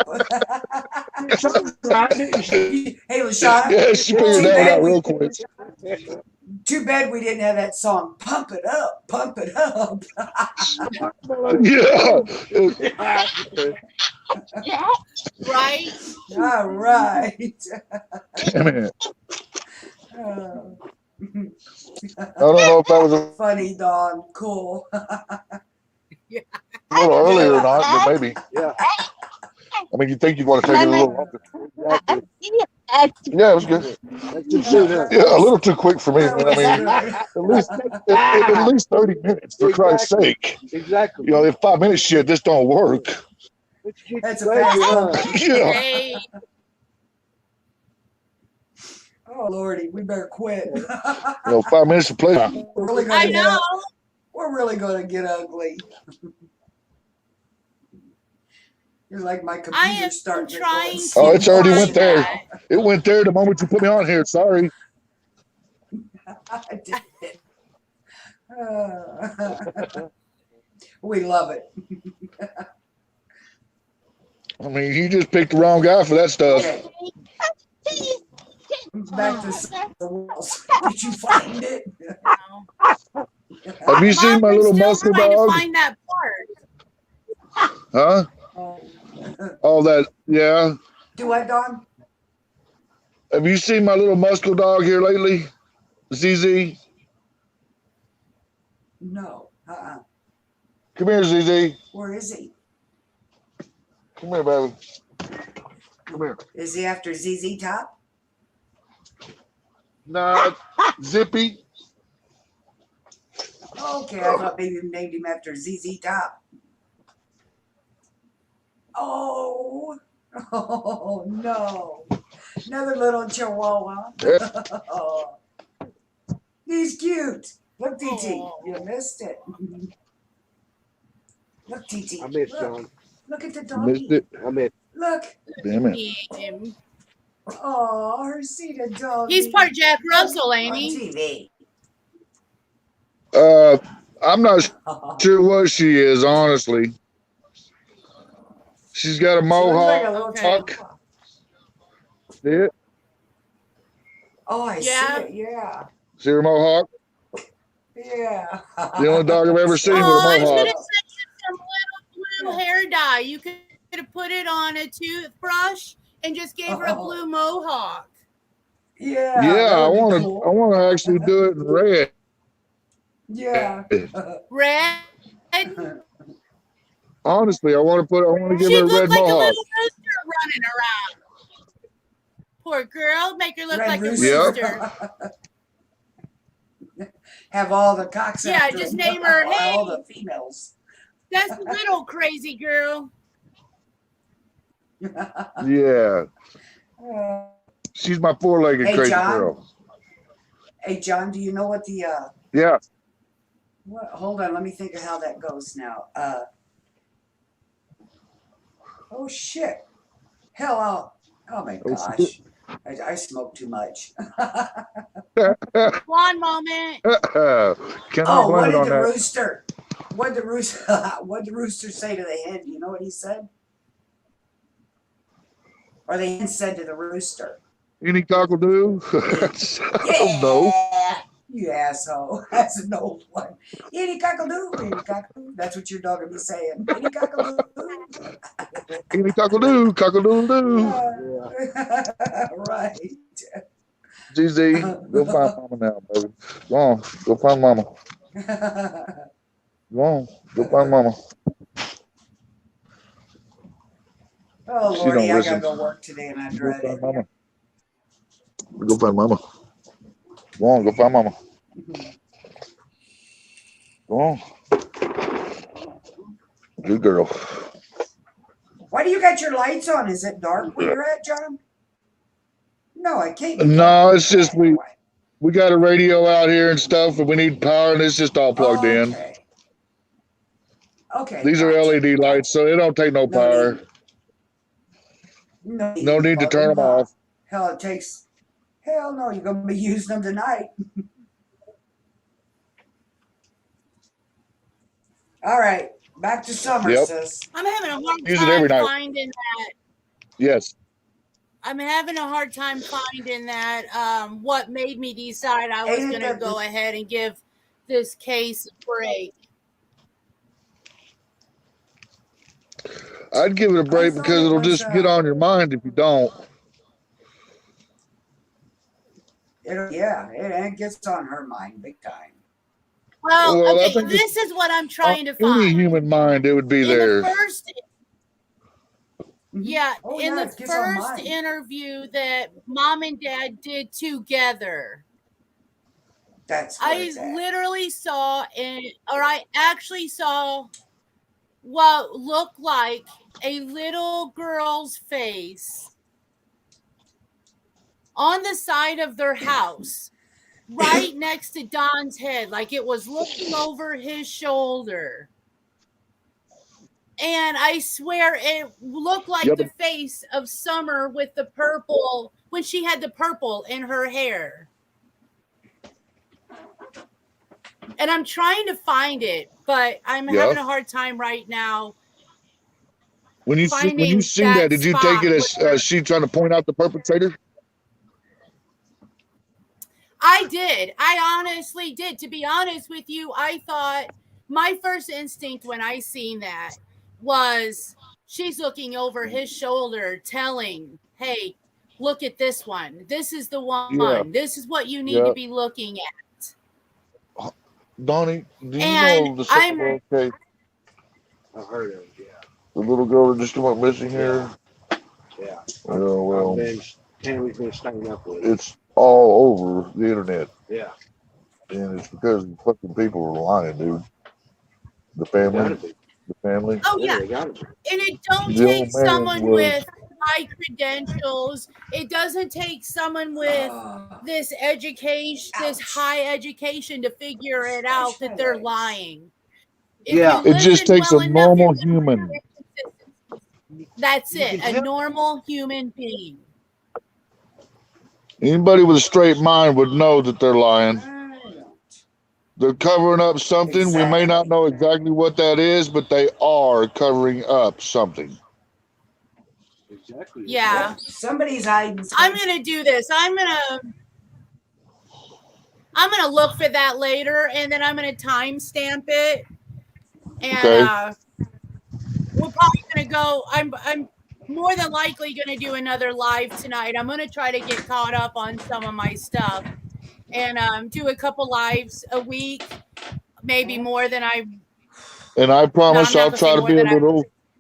Hey, Lashana, Yeah, she figured that one out real quick. too bad we didn't have that song. Pump it up, pump it up. Yeah. Right? All right. Damn it. Oh. I don't know if that was a Funny, Dawn. Cool. little earlier or not, but maybe. Yeah. I mean, you think you'd want to take it a little longer. Yeah, it was good. That's good too, huh? Yeah, a little too quick for me. I mean, at least 30 minutes, for Christ's sake. Exactly. You know, if 5 minutes shit, this don't work. That's a fast one. Yeah. Hey, Oh, Lordy, we better quit. You know, 5 minutes to play. We're really I gonna get know. we're really gonna get ugly. You're like my I computer am starting to trying glitch. to. Oh, it's already went find there. that. It went there the moment you put me on here. Sorry. I did it. We love it. I mean, you just picked the wrong guy for that stuff. Okay. Back to the walls. Did you find it? Have you seen Mom, my I'm little still muscle trying dog? to find that part. Huh? Oh. All that, yeah. Do what, Dawn? Have you seen my little muscle dog here lately? ZZ? No. Come here, ZZ. Where is he? Come here, baby. Come here. Is he after ZZ Top? Nah, Zippy. Okay, I thought maybe you named him after ZZ Top. Oh, oh no. Another little chihuahua. Oh. He's cute. Look, TT, you missed it. Look, TT. I missed look, John. look at the Missed doggy. it. I missed. Look. Damn it. Him. Oh, her see the doggy. He's part Jack Russell, ain't on he? TV. I'm not sure what she is, honestly. She's got a She looks like a mohawk. little Okay. chihuahua. See it? Oh, I Yeah. see it. Yeah. See her mohawk? Yeah. The only dog I've ever seen with Oh, I a should have mohawk. sent you some little blue hair dye. You could have put it on a toothbrush and just gave her a blue mohawk. Yeah. Yeah, that I would be want to. cool. I want to actually do it in red. Yeah. Red. Honestly, I want to put. I want to give She'd her a look red like a mohawk. little rooster running around. Poor girl, make her look Red like rooster. a rooster. Have all the cocks Yeah, after just him. name her, all hey. the females. That's a little crazy girl. Yeah, she's my four-legged Hey, crazy John. girl. Hey, John, do you know what the Yeah. what? Hold on, let me think of how that goes now. Oh shit! Hell, oh my Oh, gosh! I smoke too much. One moment. Can I Oh, blame what it did on the that? rooster? What did the rooster? What did the rooster say to the hen? Do you know what he said? Or the hen said to the rooster? Any cockle-doo? I don't know. You asshole. That's an old one. Any cockle-doo, any cockle-doo. That's what your dog will be saying. Any cockle-doo. Any cockle-doo, cockle-doodle-doo. Right. GZ, go find mama now, baby. Go on, go find mama. Go on, go find mama. Oh, She Lordy, don't I gotta listen. go work today and I Go dread find it. mama. Go find mama. Go on, go find mama. Go on. Good girl. Why do you got your lights on? Is it dark where you're at, John? No, I can't be No, dark. it's just we got a radio out here and stuff, and we need power, and it's just all plugged in. Okay. These are gotcha, LED lights, so it don't take no power. No No need to plug turn them off. Hell, it takes. Hell no, you're gonna be using them tonight. All right, back to summer, Yep. sis. I'm having a hard Use it every time night. finding that. Yes. I'm having a hard time finding that. What made me decide I was Ain't it going to that go ahead and give this case a break. I'd give it a break thought because it it'll was, just get on your mind if you don't. It gets on her mind big time. Well, Well, I okay, think this is what I'm trying to Any find. human mind, it would be In there. the first, yeah, Oh, in yeah, the it gets on first mine. interview that mom and dad did together, That's where I it's at. literally saw I actually saw what looked like a little girl's face on the side of their house, right next to Don's head, like it was looking over his shoulder. And I swear it looked like the face of Summer with the purple, when she had the purple in her hair. And I'm trying to find it, but I'm having a hard time right now. When you see that, did you take it as she trying to point out the perpetrator? I did. I honestly did. To be honest with you, I thought my first instinct when I seen that was she's looking over his shoulder telling, hey, look at this one. This is the one. Yeah. This is what you need to be looking at. Donnie, do you know the Silver case? I've heard of it, yeah. The little girl that just came up missing here? Yeah. Well, Tammy's been staying up with it. it's all over the internet. Yeah. And it's because the fucking people are lying, dude. The family. The family. Oh, yeah. And it don't take someone with high credentials. It doesn't take someone with this education, this high education to figure it out that they're lying. Yeah. It just takes a normal human. That's it. A normal human being. Anybody with a straight mind would know that they're lying. They're covering up something. Exactly. We may not know exactly what that is, but they are covering up something. Exactly. Yeah. Somebody's hiding. I'm gonna do this. I'm gonna look for that later, and then I'm gonna timestamp it. And we're probably gonna go. more than likely going to do another live tonight. I'm going to try to get caught up on some of my stuff and do a couple lives a week, maybe more than I. And I promise not I'll gonna try say to more be a than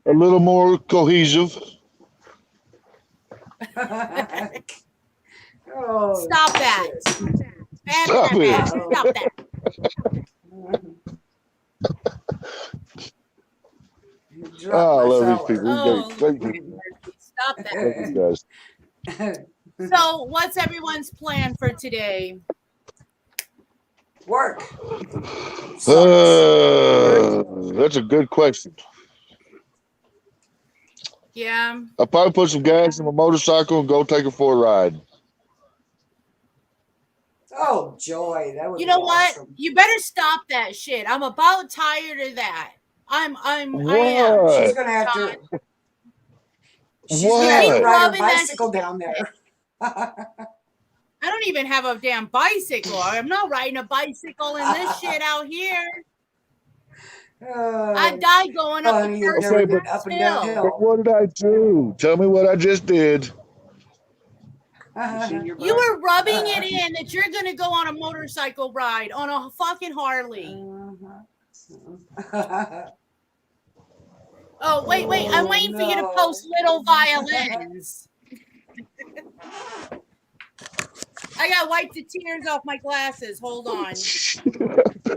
I- little more cohesive. Oh, Stop that. shit. Bad, Stop bad, it. bad. Stop that. You Oh, dropped I my love these feller. people. These Oh, great people. stop that. Love these guys. So, what's everyone's plan for today? Work. That's a good question. Yeah. I'll probably put some gas in my motorcycle and go take it for a ride. Oh, joy. That would You be know what? awesome. You better stop that shit. I'm about tired of that. I am. What? She's gonna have to. She's gonna What? have to Keep ride her rubbing that bicycle down there. I don't even have a damn bicycle. I'm not riding a bicycle in this shit out here. I died going up Honey, the you've first never Okay, been up and down hill. But hill. what did I do? Tell me what I just did. You were rubbing it in that you're going to go on a motorcycle ride on a fucking Harley. Oh, wait. I'm Oh, waiting for you to no. post little violins. I got to wipe the tears off my glasses. Hold on.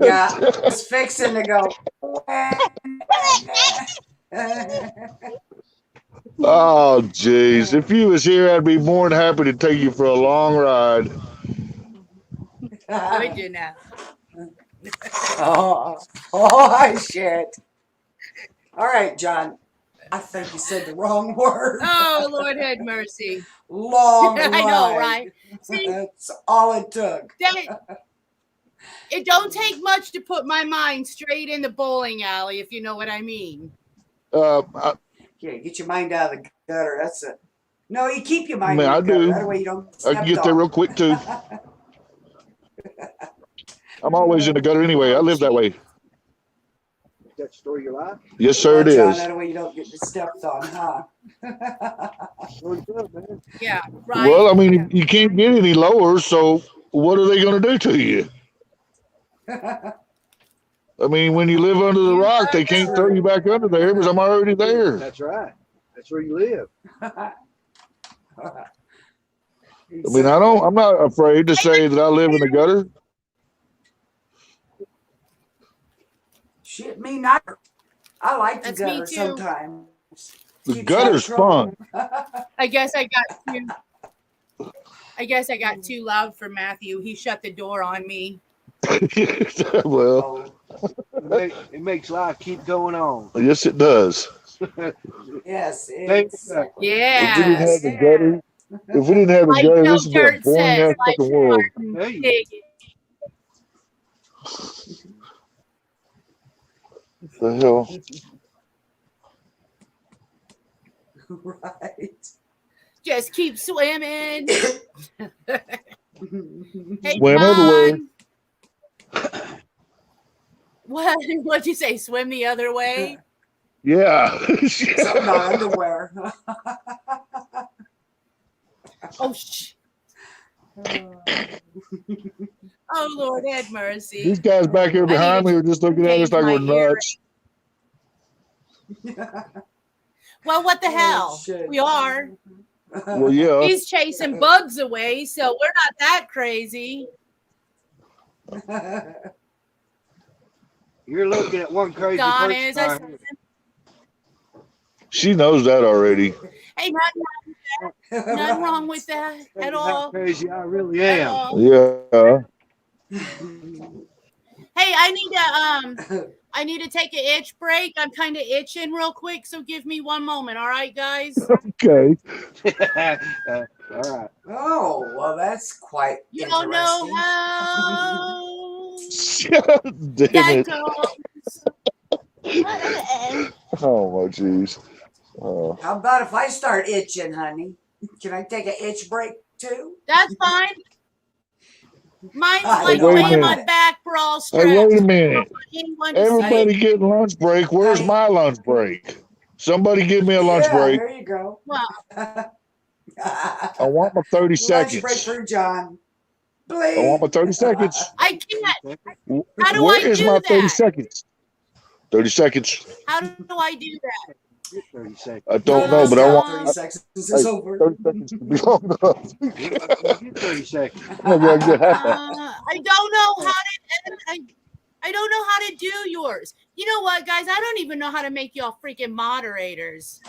Yeah, it's fixing to go. Oh, jeez. If you was here, I'd be more than happy to take you for a long ride. Would you now? Oh, shit. All right, John. I think you said the wrong word. Oh, Lord have mercy. Long ride. I know, right? See, That's all it took. it don't take much to put my mind straight in the bowling alley, if you know what I mean. I Yeah, get your mind out of the gutter. That's it. No, you keep your mind mean, in the I gutter. do. That way you don't I step can get there on. real quick, too. I'm always in the gutter anyway. I live that way. That story your life? Yes, sir, Well, it John, is. that way you don't get stepped on, huh? Doing good, man. Yeah, right. Well, I mean, you can't get any lower, so what are they going to do to you? I mean, when you live under the rock, they can't throw you back under there because I'm already there. That's right. That's where you live. I mean, I'm not afraid to say that I live in the gutter. Shit, me neither. I like the That's me gutter too. sometimes. The Keeps you out of gutter's trouble. fun. I guess I got too loud for Matthew. He shut the door on me. Well, Oh, It makes life keep going on. yes, it does. yes, Thank it's. you. If we didn't Yeah. have the gutter, if we didn't have the Like gutter, Joe this would be a Dirt boring says, ass like fucking world. Martin There you Dig. The hell? Right. Just keep swimming. Hey, Swim everywhere. John. What'd you say? Swim the other way? Yeah. Something on underwear. Oh, oh, Lord, have mercy. These guys back here behind me are just looking at us like we're nuts. Well, what the Oh, hell? shit. We are. Well, yeah. He's chasing bugs away, so we're not that crazy. You're looking at one crazy Don person. is. right here. She knows that already. Hey, nothing wrong with that at How all. crazy I really At am. all. Yeah. Hey, I need to take an itch break. I'm kind of itching real quick, so give me one moment. All right, guys? Okay. All right. Oh, well, that's quite You don't know interesting. how Damn that it. goes. Oh, my jeez. Oh. How about if I start itching, honey? Can I take an itch break too? That's fine. Mine's Hey, like wait a laying my minute. back bra Hey, straps. wait a minute. Anyone to see Everybody it. getting lunch break. Where's Hey. my lunch break? Somebody give me a lunch break. There you go. Well, I want my 30 Lunch break seconds. for John. I want my 30 seconds. I can't. Wh- How do Where I is do my 30 that? seconds? 30 seconds. How do I do that? Get 30 seconds. I don't know, but I want 30 seconds is Hey, over. 30 seconds to be long enough. Get 30 seconds. I gotta get out. I don't know how to. I don't know how to do yours. You know what, guys? I don't even know how to make y'all freaking moderators.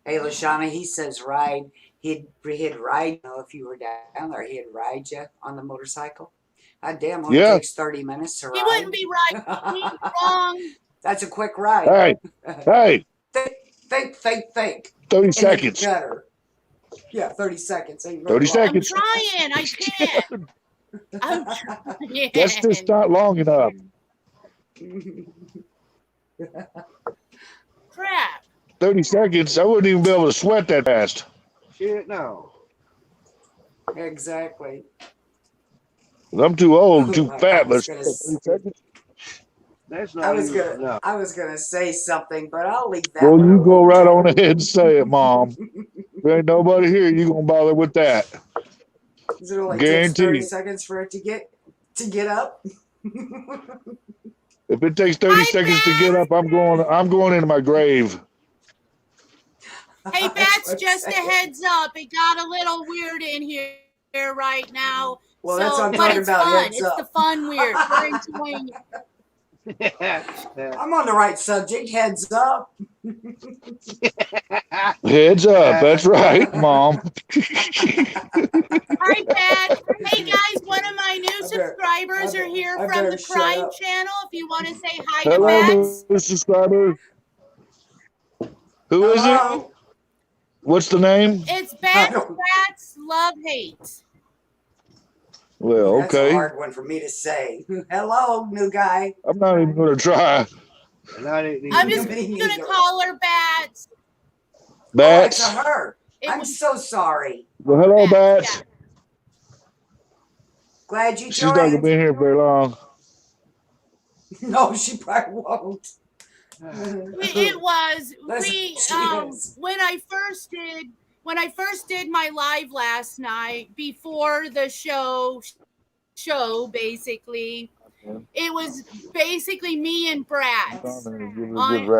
Hey, Lashana, he says ride. He'd ride, you know, if you were down there, he'd ride you on the motorcycle. God damn, only Yeah. takes 30 minutes to ride. He wouldn't be right. He's wrong. That's a quick ride. Hey, Think. 30 In the seconds. gutter. Yeah, 30 seconds. Ain't 30 very long. I'm seconds. trying. I can't. I'm trying. That's just not long enough. Crap. 30 seconds. I wouldn't even be able to sweat that fast. Shit, no. Exactly. I'm too old, too I fat. was But gonna 30 seconds. That's I not was even gonna enough. I was gonna say something, but I'll leave that. Well, one you go alone. right on ahead and say it, Mom. There ain't nobody here. You gonna bother with that? It only takes Guarantee 30 you. seconds for it to get up. If it takes 30 seconds to get up, I'm going into my grave. Hey, Bats, just a heads up. It got a little weird in here right now. Well, so, that's what I'm but talking it's about. fun. Heads It's up. the fun weird. We're enjoying it. I'm on the right subject. Heads up. Heads up. That's right, Mom. Hi, Bats. Hey, guys, one of my new subscribers are here from the Prime channel. If you want to say hi to Hello, Bats. new subscriber. Who is it? Hello. What's the name? It's Bats Love Hate. Well, That's a okay. hard one for me to say. Hello, new guy. I'm not even going to try. And I didn't I'm even just going to call her Bats. Oh, it's Bats. a her. It I'm was so sorry. Well, hello, Bats. yeah. Glad you She's not going to joined. be here very long. No, she probably won't. It was Listen, we she is. when I first did my live last night before the show basically. It was basically me and Bratz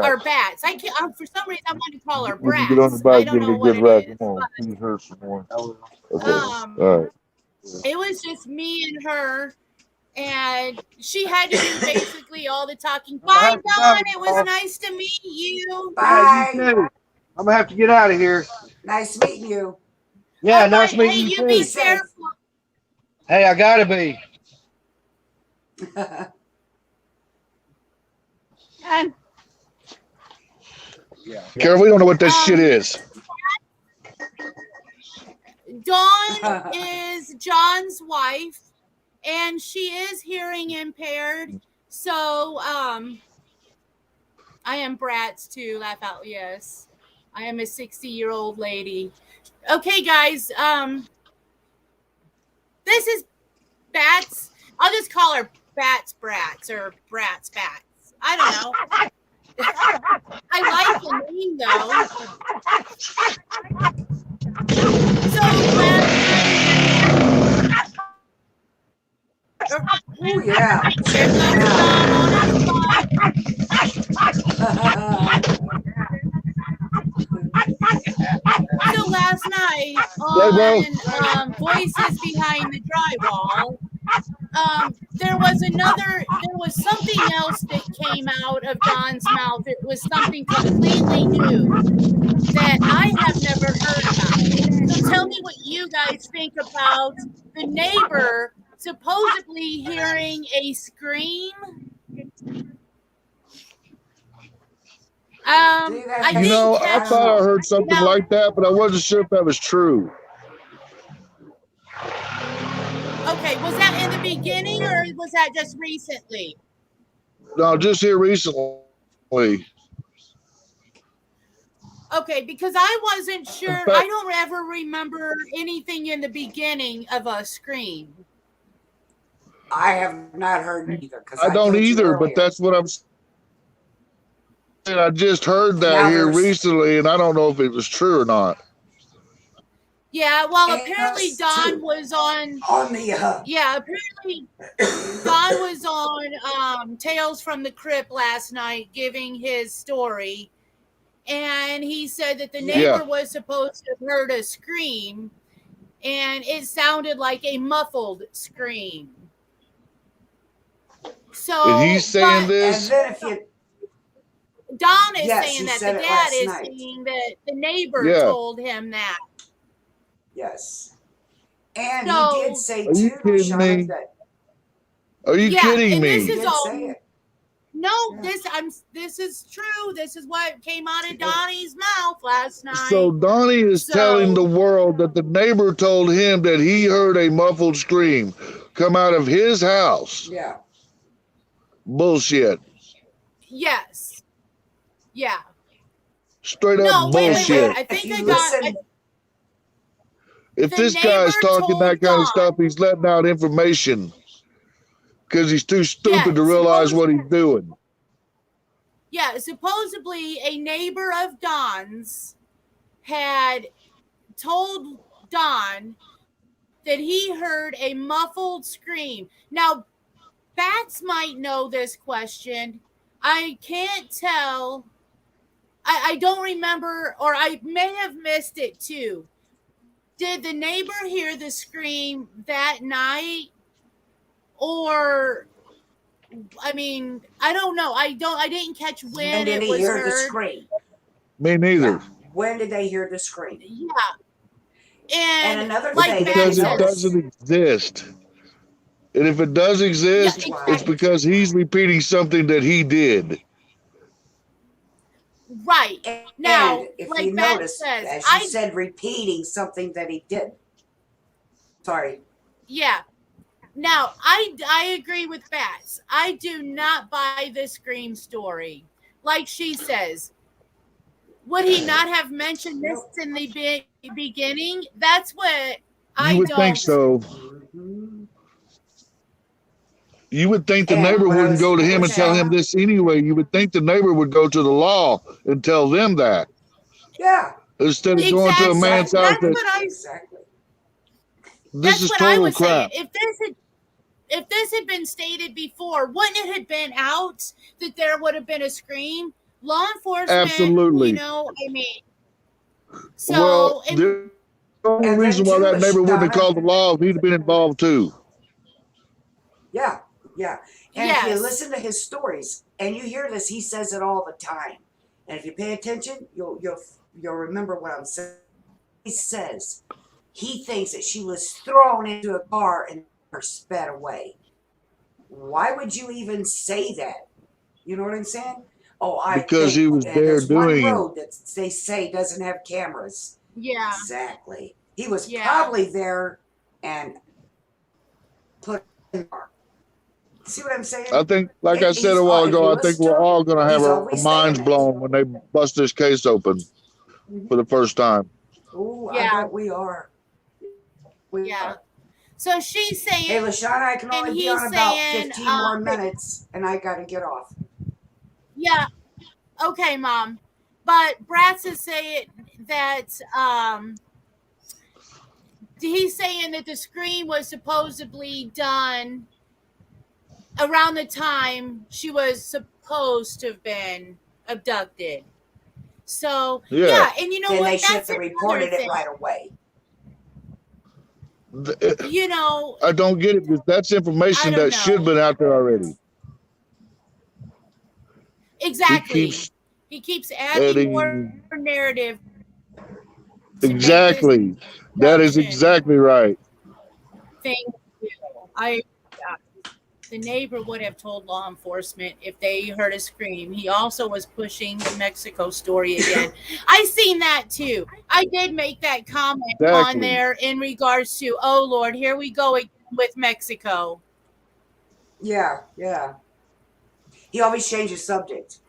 or Bats. I can't. For some reason, I want to call her When you get on the Bratz. bike, I don't give know it a what good it rap. is. Come on, please hurt some more. Okay. All All right. It was just me and her, and she had to do basically all the talking. Bye, Don. It was nice to meet you. Yeah, you Bye. too. I'm gonna have to get out of here. Nice meeting you. Yeah, All nice right, meeting hey, you you too. be careful. Hey, I gotta be. And Yeah. Carol, we don't know what that shit is. Dawn is John's wife, and she is hearing impaired. So, I am Bratz too. Laugh out, yes. I am a 60-year-old lady. Okay, guys. This is Bats. I'll just call her Bats Bratz or Bratz Bats. I don't know. I like the name though. So Oh yeah. there goes Dawn on her phone. So last night on Voices Behind the Drywall, there was something else that came out of Dawn's mouth. It was something completely new that I have never heard about. So tell me what you guys think about the neighbor supposedly hearing a scream. I You think know, I thought I heard something like that, but I wasn't sure if that was true. Okay, was that in the beginning or was that just recently? No, just here recently. Okay, because I wasn't sure. In fact- I don't ever remember anything in the beginning of a scream. I have not heard either. I don't either, but that's what I'm I just heard that Now here there's- recently, and I don't know if it was true or not. Yeah, well, And apparently us, Don too. was on. On the Yeah, apparently Don was on Tales from the Crypt last night giving his story. And he said that the Yeah. neighbor was supposed to have heard a scream, and it sounded like a muffled scream. So, And he's saying but this. and then if you Don is Yes, saying he that said the it dad last is night. saying that the neighbor Yeah. told him that. yes. And So- he did say Are you too, kidding Shauna, me? that Are you Yeah, kidding and me? this he is did all- say it. No, Yeah. this is true. This is what came out of Donnie's mouth last night. So Donnie is So- telling the world that the neighbor told him that he heard a muffled scream come out of his house. Yeah. Bullshit. Yes. Yeah. Straight No, up wait, bullshit. I If think you I got. listen- If the this guy's neighbor talking told that kind Don. of stuff, he's letting out information because he's too stupid to Yes, realize what he's doing. Yeah, supposedly a neighbor of Don's had told Don that he heard a muffled scream. Now, Bats might know this question. I can't tell. I don't remember, or I may have missed it too. Did the neighbor hear the scream that night? Or, I mean, I don't know. I didn't catch when When did it he was hear heard. the scream? Me neither. Yeah. When did they hear the scream? Yeah. And And, another like thing, Bat Because it says- doesn't exist. And if it does exist, Yeah, it's exactly. because he's repeating something that he did. Right. Now, and if like you Bat notice, says, as you said, repeating something that he did. Sorry. Yeah. Now, I agree with Bats. I do not buy the Scream story. Like she says, would he not have mentioned this in the beginning? That's what I You would don't think so. You would think the And neighbor what I wouldn't was go to him gonna and tell say- him this anyway. You would think the neighbor would go to the law and tell them that Yeah. instead of going to a man's house. That's That what I Exactly. this That's is what I total was crap. saying. If this had been stated before, wouldn't it have been out that there would have been a scream? Law enforcement, Absolutely. You know, I mean, so Well, and- the only And then reason why too, that neighbor wouldn't have Donna- called the law if he'd have been involved too. Yeah. Yeah. And if Yes. you listen to his stories and you hear this, he says it all the time. And if you pay attention, you'll remember what I'm saying. He says he thinks that she was thrown into a car and her sped away. Why would you even say that? You know what I'm saying? Oh, I Because think he was that there there's doing one it. road that they say doesn't have cameras. yeah. Exactly. He was Yeah. probably there and put in the car. See what I'm saying? I think, like I He's said a while if you ago, I listen think to we're him, all going to have he's our always minds saying it. blown when they bust this case open for the first time. Oh, Yeah. I bet we are. We Yeah. are. So she's saying, Hey, LaShawn, I can And only be he's on about saying, 15 more minutes, and I got to get off. yeah, okay, Mom. But Bratz is saying that he's saying that the scream was supposedly done around the time she was supposed to have been abducted. So Yeah. and you know Then what? they should That's have another reported thing. it right away. You know, I don't get it because that's information I don't that should have been out there already. exactly. He keeps adding adding- more narrative. to make Exactly. That is production exactly right. Thank you. The neighbor would have told law enforcement if they heard a scream. He also was pushing the Mexico story again. I seen that too. I did make that comment on Exactly. there in regards to, oh Lord, here we go again with Mexico. Yeah, yeah. He always changes subject.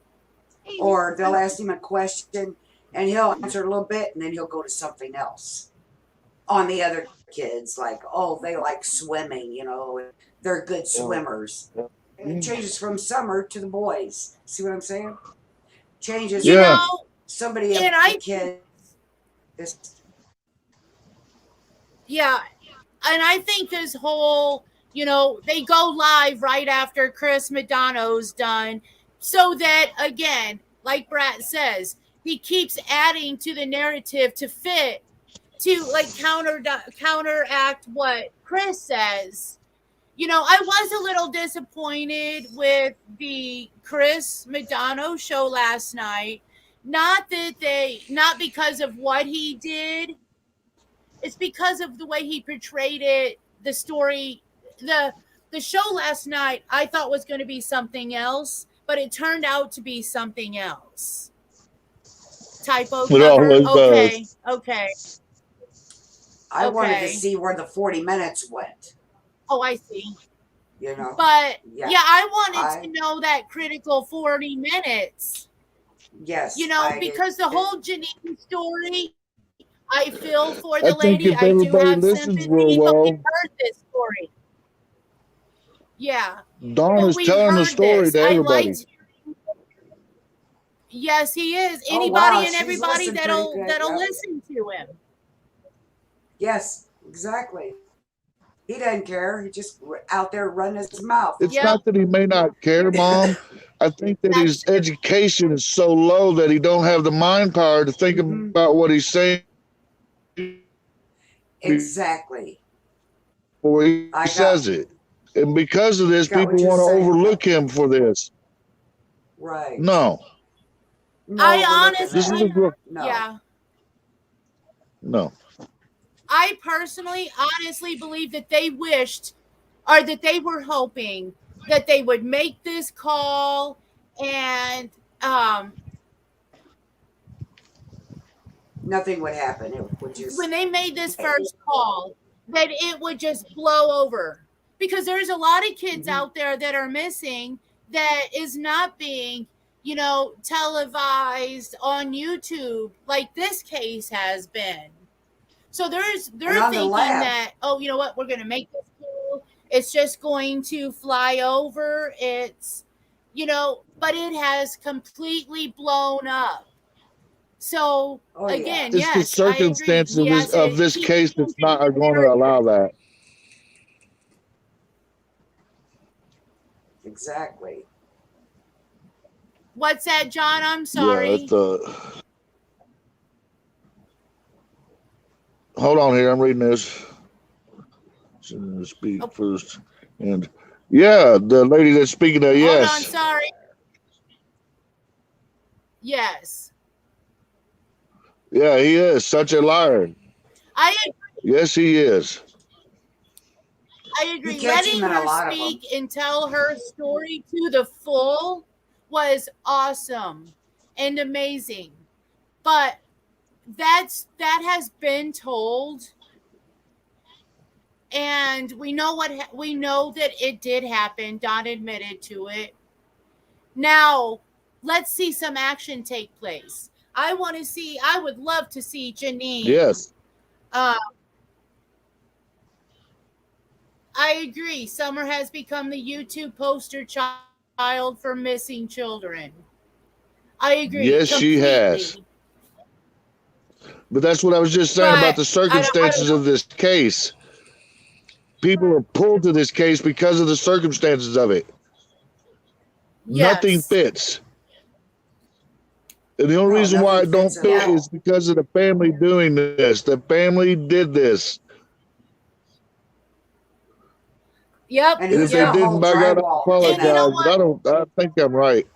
Or they'll ask him a question, and he'll answer a little bit, and then he'll go to something else. On the other kids, like, oh, they like swimming, you know, and they're good swimmers. Yeah. And it changes from summer to the boys. See what I'm saying? changes. You Yeah. know, Somebody, and a kid. Yeah. And I think this whole, they go live right after Chris Madano's done so that, again, like Brat says, he keeps adding to the narrative to fit, to like counteract what Chris says. I was a little disappointed with the Chris Madano show last night. Not because of what he did, it's because of the way he portrayed it, the story, the show last night I thought was going to be something else, but it turned out to be something else. Typo It cover. always Okay. does. Okay. I wanted to Okay. see where the 40 minutes went. Oh, I see. But Yeah. I wanted to know that critical 40 minutes. Yes. Because the whole Janine story, I feel for the I think lady. if I do everybody have listens sympathy, real but well, we've heard this story. Yeah. Don But is we've telling the heard story this. to I everybody. liked. Yes, he is. Oh, Anybody wow, and she's everybody listened pretty that'll good, yeah. listen to him. Yes, exactly. He doesn't care. He just out there running his mouth. It's Yep. not that he may not care, Mom. I think that his education is so low that he don't have the mind power to think Mhm. about what he's saying Exactly. before he I got- says it. And because of this, Got what people you're want to saying. overlook him for this. Right. No, No, I we're looking honestly- this is at- a no. Yeah. no. I personally, honestly believe that they wished, or that they were hoping, that they would make this call and Nothing would happen. It would just. when they made this first call, that it would just blow over. Because there's a lot of kids Mhm. out there that are missing that is not being, televised on YouTube like this case has been. So they're on the thinking lab. that, oh, you know what, we're going to make this cool. It's just going to fly over. It's, but it has completely blown up. So Oh, yeah. again, It's yes, the circumstances I agree. of this case that's not are going to allow that. Exactly. What's that, John? I'm Yeah, sorry. it's hold on here. I'm reading this. Shouldn't speak Oh. first. And yeah, the lady that's speaking of, Hold on, yes. sorry. Yes. Yeah, he is such a liar. I Yes, he is. agree. You catch Letting him in a her lot of speak and tell her story to the full was awesome and amazing. But that has been told, and we know we know that it did happen. Don admitted to it. Now, let's see some action take place. I would love to see Janine. Yes. I agree. Summer has become the YouTube poster child for missing children. I agree. Yes, she has. completely. But that's what I was just saying But about the circumstances of this case. People are pulled to this case because of the circumstances of it. Yes. Nothing fits. And the only No, reason why nothing it don't fits at fit all. is because of the family doing this. The family did this. Yep. And And who's if they gonna didn't, hold by God, I drywall? apologize. And you know But I think I'm right.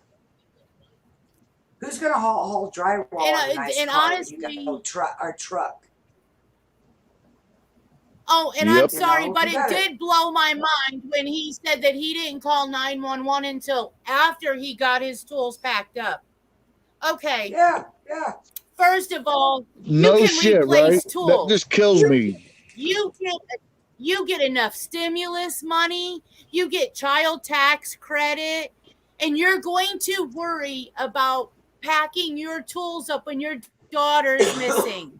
Who's gonna haul drywall And, in a nice and car? honestly- You got a truck. Oh, and Yep. I'm sorry, You know, but you it gotta- did blow my mind when he said that he didn't call 911 until after he got his tools packed up. Okay. Yeah. First of all, No can shit, replace right? That tools. just kills me. you get enough stimulus money, you get child tax credit, and you're going to worry about packing your tools up when your daughter's missing.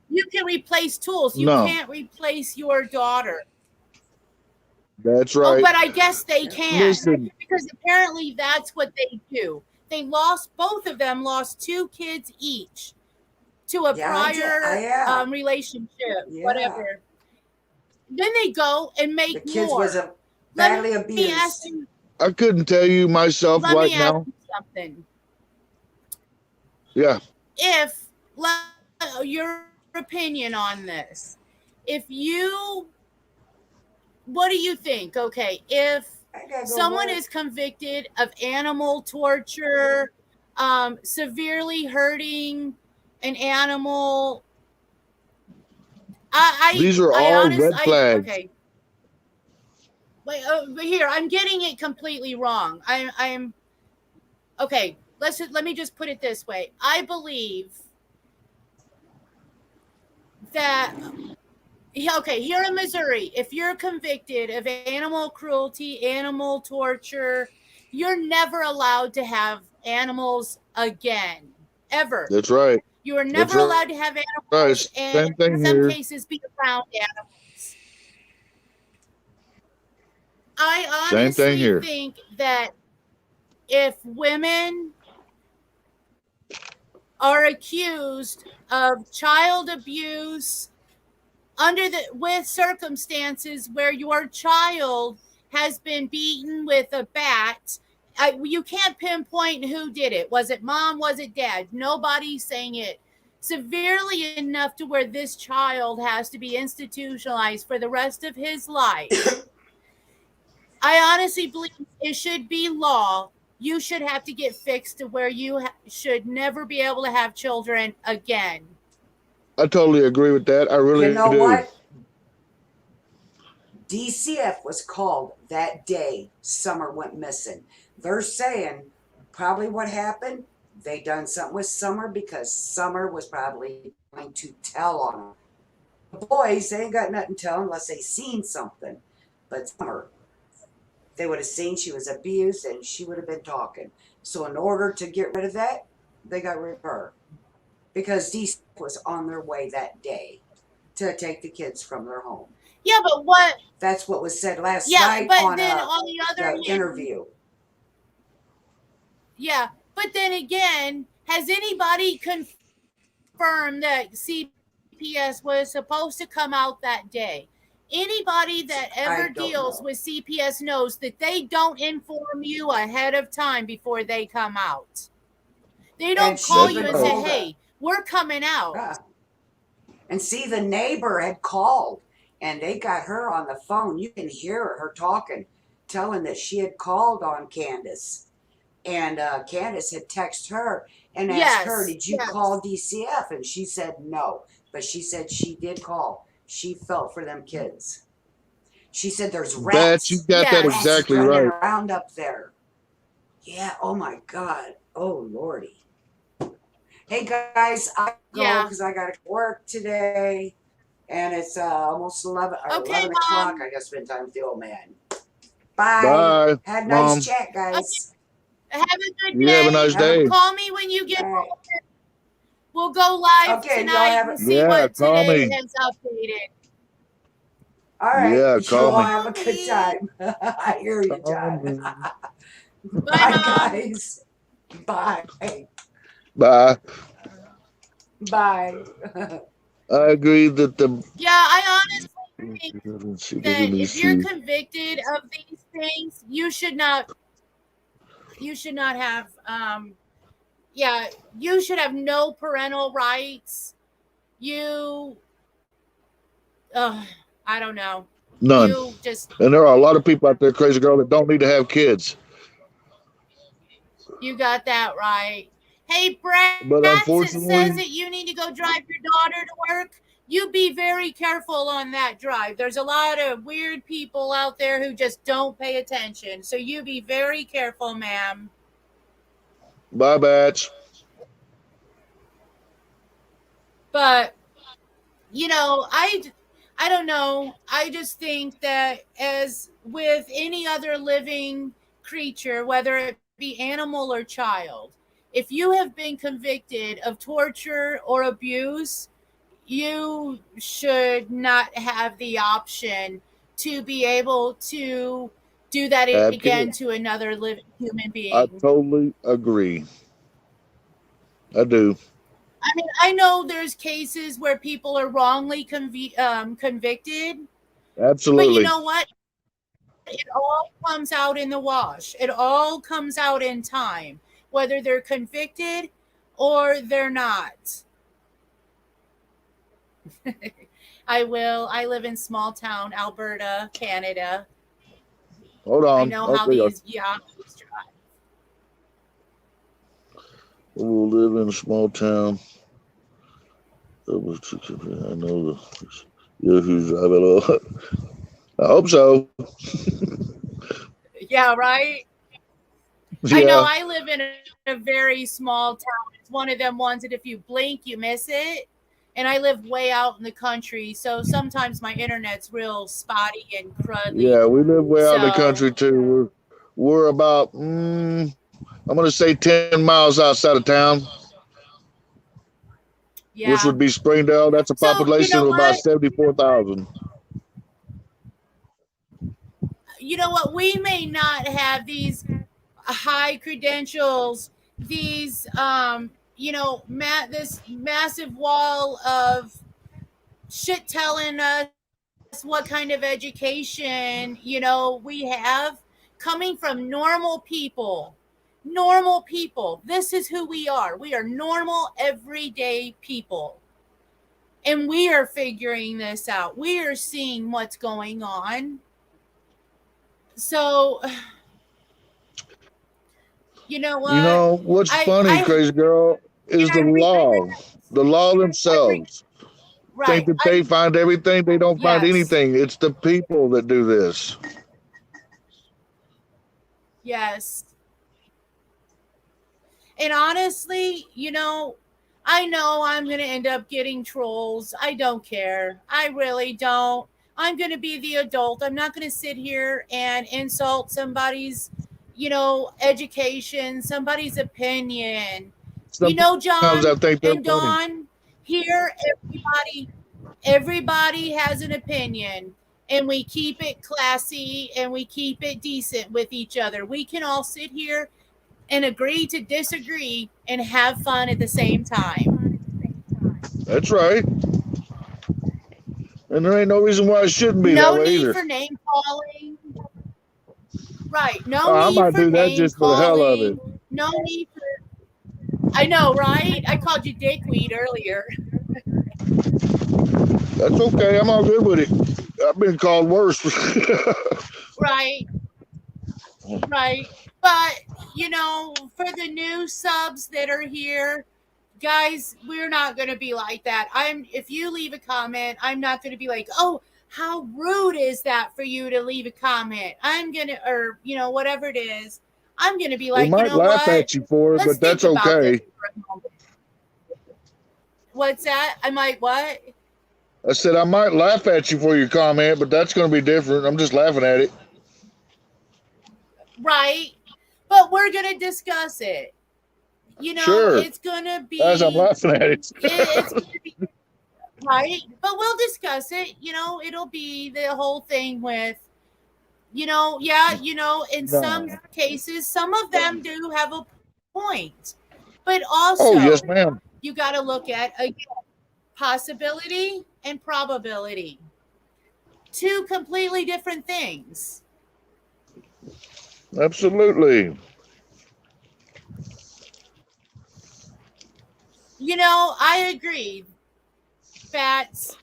You can replace tools. You No. can't replace your daughter. That's Oh, right. but I guess they can, Listen, because apparently that's what they do. they lost, both of them lost 2 kids each to a Yeah, I did. prior Yeah. relationship, Yeah. whatever. Then they go and The make kids more. was badly Let me ask abused. you. I couldn't tell you myself Let right me ask now. you something. Yeah. If your opinion on this, if you, what do you think? Okay, if I gotta go someone work. is convicted of animal torture, severely hurting an animal, These are all red flags. okay. Wait, but here I'm getting it completely wrong. I'm okay. Let me just put it this way. I believe that okay, here in Missouri, if you're convicted of animal cruelty, animal torture, you're never allowed to have animals again, ever. That's right. You are That's never right. allowed to have Right. animals, and Same thing in some here. cases, be around animals. I Same thing honestly here. think that if women are accused of child abuse with circumstances where your child has been beaten with a bat, you can't pinpoint who did it. Was it mom? Was it dad? Nobody's saying it. Severely enough to where this child has to be institutionalized for the rest of his life. I honestly believe it should be law. You should have to get fixed to where you should never be able to have children again. I totally agree with that. I really You know do. what? DCF was called that day Summer went missing. They're saying probably what happened, they done something with Summer because Summer was probably going to tell on them. The boys, they ain't got nothing to tell unless they seen something. But Summer, they would have seen she was abused and she would have been talking. So in order to get rid of that, they got rid of her. Because DCF was on their way that day to take the kids from their home. Yeah, but what? That's what was said last Yeah, night but on then on the other hand, interview. Yeah, but then again, has anybody confirmed that CPS was supposed to come out that day? Anybody that ever deals with CPS knows that they don't inform you ahead of time before they come out. They don't call you and say, hey, we're coming out. Yeah. And see, the neighbor had called and they got her on the phone. You can hear her talking, telling that she had called on Candace. And Candace had texted her and asked her, did you call DCF? And she said no. But she said she did call. She felt for them kids. She said there's rats. You got that exactly right. Around up there. Yeah, oh my God. Oh, Lordy. Hey, guys, I go because I got to work today. And it's almost 11 o'clock. I got to spend time with the old man. Bye. Had a nice chat, guys. Okay. Have a good day. You have a nice day. Call me when you get home. We'll go live tonight and see what today has updated. All right. Yeah, call me. Have a good time. I hear you, John. Bye, guys. Bye. Bye. Bye. I agree that I honestly think that if you're convicted of these things, you should not have you should have no parental rights. I don't know. None. And there are a lot of people out there, crazy girl, that don't need to have kids. You got that right. Hey, Brad, but unfortunately, says that you need to go drive your daughter to work. You be very careful on that drive. There's a lot of weird people out there who just don't pay attention. So you be very careful, ma'am. Bye, Batch. But, I don't know. I just think that as with any other living creature, whether it be animal or child, if you have been convicted of torture or abuse, you should not have the option to be able to do that Absolutely. again to another living human being. I totally agree. I do. I mean, I know there's cases where people are wrongly convicted, but Absolutely. you know what? It all comes out in the wash. It all comes out in time, whether they're convicted or they're not. I live in small town Alberta, Canada. Hold on. I know how Okay. these yahoos drive. We'll live in a small town. I know the Yahoos drive it all. I hope so. Yeah, right? Yeah. I know I live in a very small town. It's one of them ones that if you blink, you miss it. And I live way out in the country, so sometimes my internet's real spotty and cruddy. Yeah, we live way out in the country too. We're about I'm gonna say 10 miles outside of town. Yeah. Which would be Springdale. That's a population of about 74,000. You know what? We may not have these high credentials, these this massive wall of shit telling us what kind of education we have coming from normal people. This is who we are. We are normal, everyday people. And we are figuring this out. We are seeing what's going on. So, you know what? You know what's funny, crazy girl, is the law. The law themselves. Think that they find everything. They don't find anything. It's the people that do this. Yes. And honestly, I know I'm going to end up getting trolls. I don't care. I really don't. I'm going to be the adult. I'm not going to sit here and insult somebody's, education, somebody's opinion. Sometimes John I think and Dawn, here, everybody has an opinion. And we keep it classy and we keep it decent with each other. We can all sit here and agree to disagree and have fun at the same time. That's right. And there ain't no reason why it shouldn't be that way either. No need for name calling. Right. No need I might for do that name just calling. for the hell of it. No need for... I know, right? I called you dickweed earlier. That's okay. I'm all good with it. I've been called worse. Right. Right. But, for the new subs that are here, guys, we're not going to be like that. If you leave a comment, I'm not going to be like, oh, how rude is that for you to leave a comment? I'm going to, or, whatever it is, I'm going to be like, we might laugh at you for it, but that's okay. What's that? I might what? I said I might laugh at you for your comment, but that's going to be different. I'm just laughing at it. Right. But we're going to discuss it. Sure. It's going to be... As I'm laughing at it. It's going to be... Right? But we'll discuss it. It'll be the whole thing with, in some cases, some of them do have a point. But also, yes, ma'am. You got to look at, again, possibility and probability. Two completely different things. Absolutely. I agree. Fats.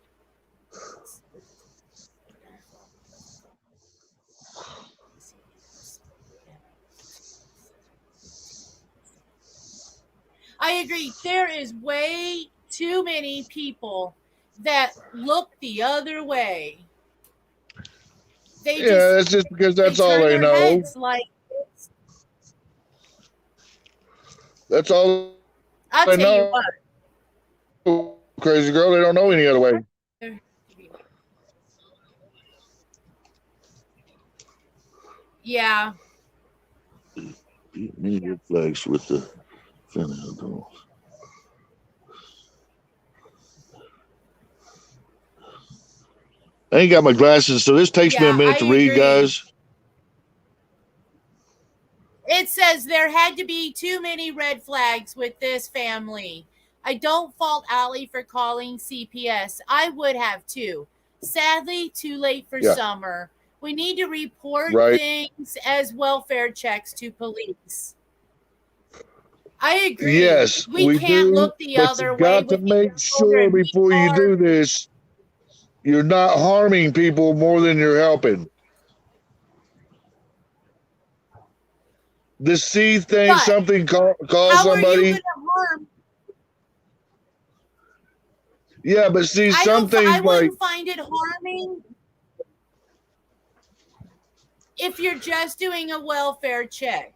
I agree. There is way too many people that look the other way. It's just because that's all they know. That's all I'll tell you what. Crazy girl, they don't know any other way. Yeah. Need flags with the fennel. I ain't got my glasses, so this takes me a minute to read, guys. It says there had to be too many red flags with this family. I don't fault Allie for calling CPS. I would have too. Sadly, too late for summer. We need to report things as welfare checks to police. I agree. Yes, we can't look the other way. Got to make sure before you do this, you're not harming people more than you're helping. The C thing, something call somebody. Yeah, but see, something I wouldn't find it harming if you're just doing a welfare check.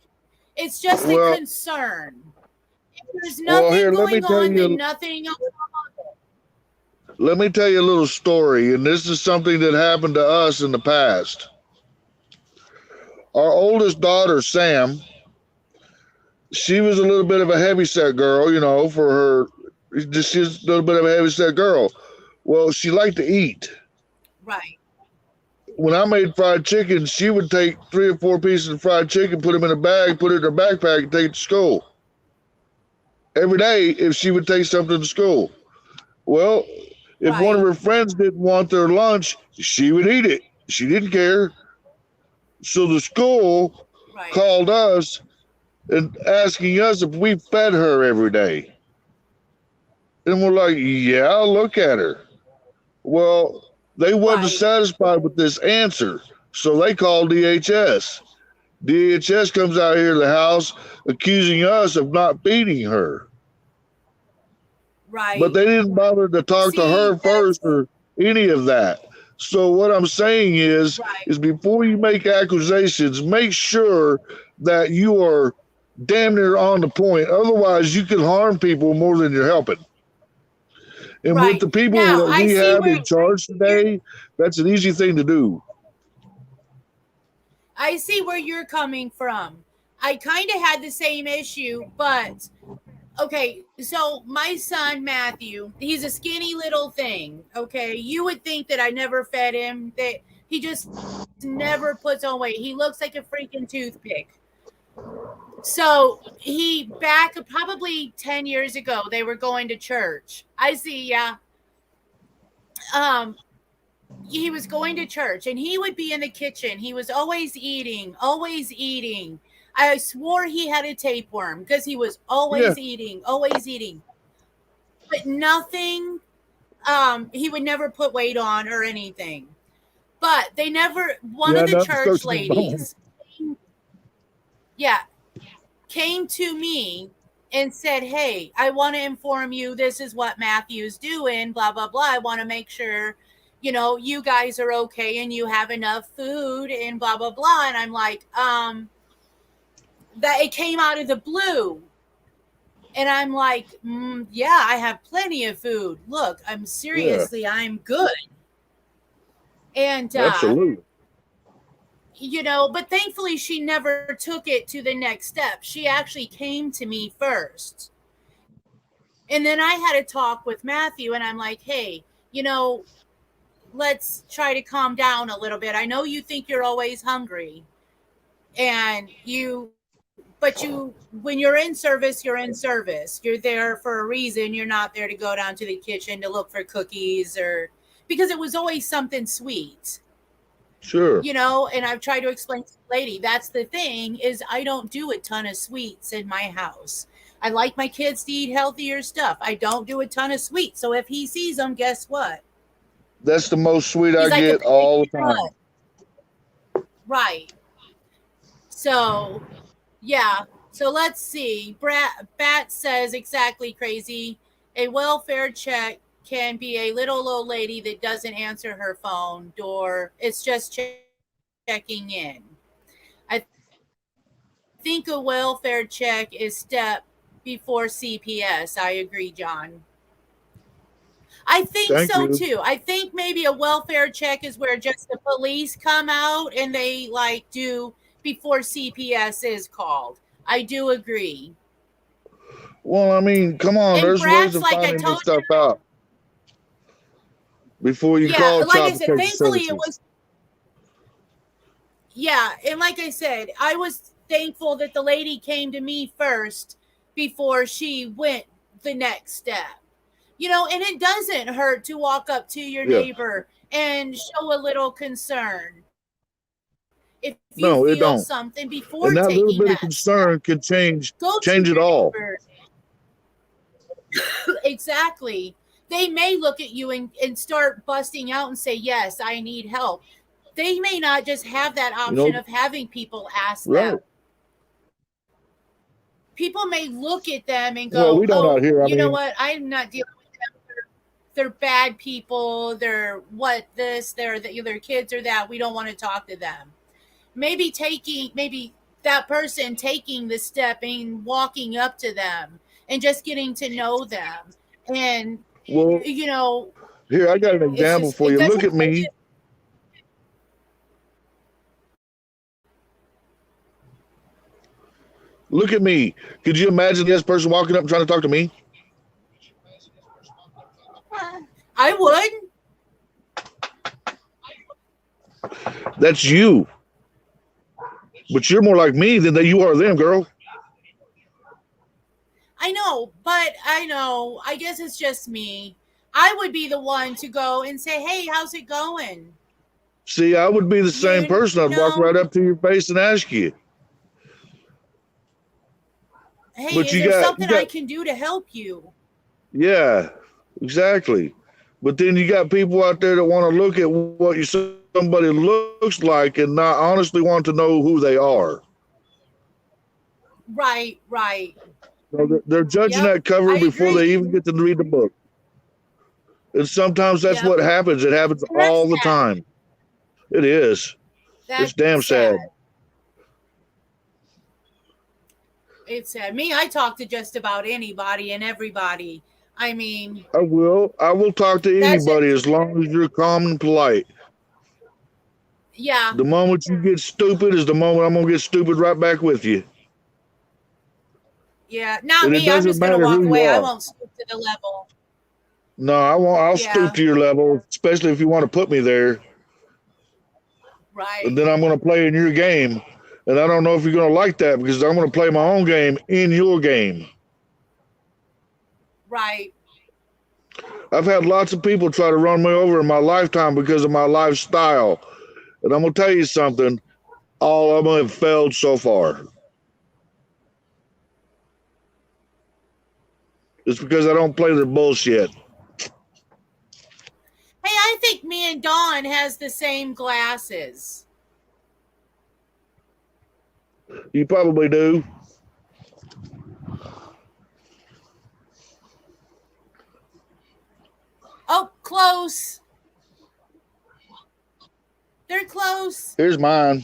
It's just a concern. If there's nothing going on, then nothing else. Let me tell you a little story, and this is something that happened to us in the past. Our oldest daughter, Sam, she was a little bit of a heavyset girl, you know, for her. She's a little bit of a heavyset girl. Well, she liked to eat. Right. When I made fried chicken, she would take 3 or 4 pieces of fried chicken, put them in a bag, put it in her backpack, and take it to school. Every day, if she would take something to school. Well, if one of her friends didn't want their lunch, she would eat it. She didn't care. So the school called us and asking us if we fed her every day. And we're like, yeah, I'll look at her. Well, they wasn't satisfied with this answer, so they called DHS. DHS comes out here to the house accusing us of not feeding her. Right. But they didn't bother to talk to her first or any of that. So what I'm saying is before you make accusations, make sure that you are damn near on the point. Otherwise, you can harm people more than you're helping. And with the people that we have in charge today, that's an easy thing to do. I see where you're coming from. I kind of had the same issue, but okay, so my son, Matthew, he's a skinny little thing, okay? You would think that I never fed him, that he just never puts on weight. He looks like a freaking toothpick. So he, back probably 10 years ago, they were going to church. I see, yeah. He was going to church and he would be in the kitchen. He was always eating, always eating. I swore he had a tapeworm because he was always eating, always eating. But nothing, he would never put weight on or anything. But they never, one of the church ladies, came to me and said, hey, I want to inform you this is what Matthew's doing, blah, blah, blah. I want to make sure, you know, you guys are okay and you have enough food and blah, blah, blah. And I'm like, that it came out of the blue. And I'm like, yeah, I have plenty of food. Look, I'm seriously, I'm good. And absolutely. You know, but thankfully she never took it to the next step. She actually came to me first. And then I had a talk with Matthew and I'm like, hey, you know, let's try to calm down a little bit. I know you think you're always hungry and when you're in service, you're in service. You're there for a reason. You're not there to go down to the kitchen to look for cookies or because it was always something sweet. Sure. You know, and I've tried to explain to the lady, that's the thing is I don't do a ton of sweets in my house. I like my kids to eat healthier stuff. I don't do a ton of sweets. So if he sees them, guess what? That's the most sweet I get all the time. Right. So, yeah. So let's see. Bat says exactly crazy. A welfare check can be a little old lady that doesn't answer her phone door. It's just checking in. I think a welfare check is step before CPS. I agree, John. I think too. I think maybe a welfare check is where just the police come out and they like do before CPS is called. I do agree. Well, I mean, come on. And there's ways of finding this stuff out. Before you call like I said, Child thankfully Services. it was. Yeah, and like I said, thankful that the lady came to me first before she went the next step. You know, and it doesn't hurt to walk up to your Yeah. neighbor and show a little concern. If you No, it feel don't. something before And that little taking bit of that concern can change go to it your all. neighbor. Exactly. They may look at you and start busting out and say, yes, I need help. They may not just have that option of having people ask them. People may look at them and go, Well, we don't oh, out here. I you know mean, what? I'm not dealing with them. They're bad people. They're what this, they're their kids or that. We don't want to talk to them. Maybe that person taking the step and walking up to them and just getting to know them. And, well, you know, here, I got an it's example just, for it you. Look doesn't at me. make it- Look at me. Could you imagine this person walking up and trying to talk to me? I would. That's you. But you're more like me than that you are them, girl. I know. I guess it's just me. I would be the one to go and say, hey, how's it going? See, I would be the same You person. I'd walk know- right up to your face and ask you. Hey, But is you there got- something you got- I can do to help you? Yeah, exactly. But then you got people out there that want to look at what somebody looks like and not honestly want to know who they are. Right. So they're judging Yep, that cover I before agree. they even get to read the book. And sometimes that's Yep. what happens. It happens And that's all the sad. time. It is. That's It's damn sad. It's sad. Me, I talk to just about anybody and everybody. I mean, I will talk to That's anybody as long as you're calm and polite. yeah, The moment you get stupid is the moment I'm gonna get stupid right back with you. yeah. Not And it me. I'm doesn't just gonna matter walk who you away. I are. won't stoop to the level. No, I won't. I'll Yeah. stoop to your level, especially if you want to put me there. Right. And then I'm gonna play in your game. And I don't know if you're gonna like that because I'm gonna play my own game in your game. Right. I've had lots of people try to run me over in my lifetime because of my lifestyle. And I'm going to tell you something. All of them have failed so far. It's because I don't play their bullshit. Hey, I think me and Dawn has the same glasses. You probably do. Oh, close. They're close. Here's mine.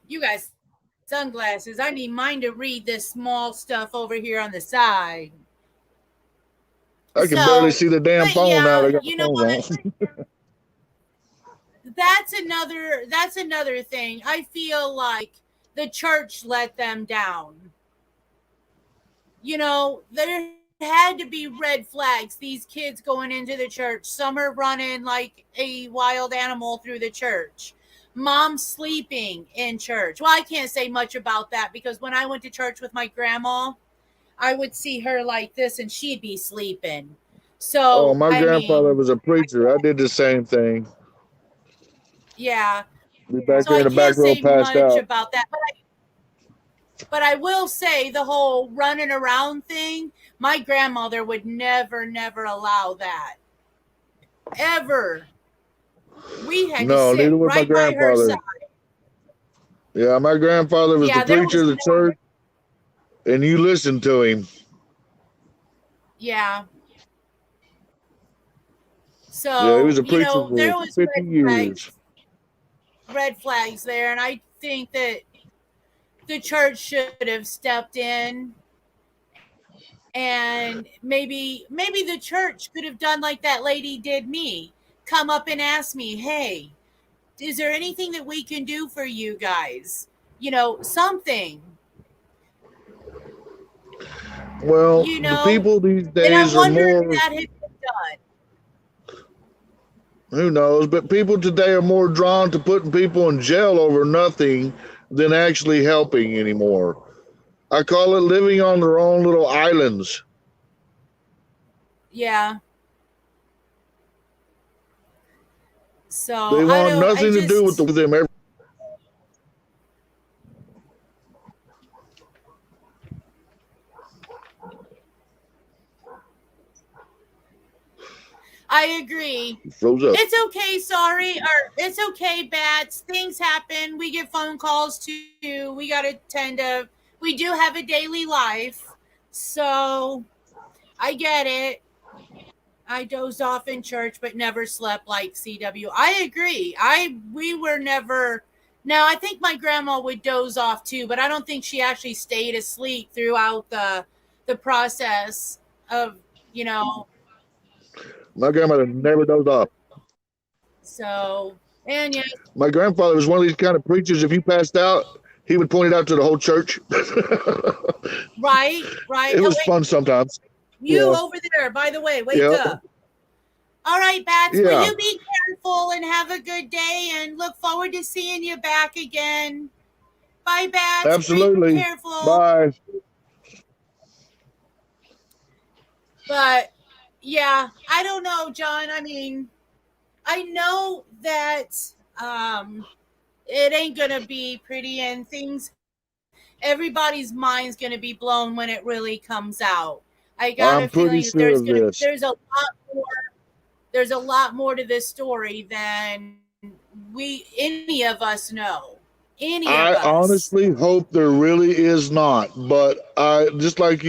You guys, sunglasses. I need mine to read this small stuff over here on the side. I can So, barely see the damn but phone yeah, now. They got you the know phone what? on. That's another thing. I feel like the church let them down. You know, there had to be red flags. These kids going into the church, some are running like a wild animal through the church. Mom sleeping in church. Well, I can't say much about that because when I went to church with my grandma, I would see her like this and she'd be sleeping. So, Oh, my I grandfather mean, was a preacher. I did the same thing. yeah. Be back So there I in the can't back row say passed much out. about that, but I will say the whole running around thing, my grandmother would never allow that. Ever. We had No, to sit neither would my right by her grandfather. side. Yeah, my grandfather was Yeah, the there preacher of was the church, and you listened to him. Yeah. So, Yeah, he was a preacher you know, there for was 50 years. red flags there, and I think that the church should have stepped in, and maybe the church could have done like that lady did me, come up and ask me, hey, is there anything that we can do for you guys? You know, something. Well, You the know, people these And I days are wonder more. if that had been done. Who knows? But people today are more drawn to putting people in jail over nothing than actually helping anymore. I call it living on their own little islands. Yeah. So They I want don't. nothing to do with them. I agree. Froze up. It's okay, sorry, or it's okay, Bats. Things happen. We get phone calls too. We got to tend to. We do have a daily life, so I get it. I dozed off in church, but never slept like CW. I agree. We were never. Now I think my grandma would doze off too, but I don't think she actually stayed asleep throughout the process of, you know. My grandmother never dozed off. So, and yeah. My grandfather was one of these kind of preachers. If you passed out, he would point it out to the whole church. Right. It was fun sometimes. You Yeah. over there, by the way, wake Yeah. up. All right, Bats, will Yeah. you be careful and have a good day and look forward to seeing you back again. Bye, Bats. Absolutely. Be careful. Bye. But yeah, I don't know, John. I mean, I know that it ain't gonna be pretty and things. Everybody's mind's gonna be blown when it really comes out. I got I'm a feeling pretty that sure of this. there's a lot more. There's a lot more to this story than any of us know. I honestly hope there really is not, but I just like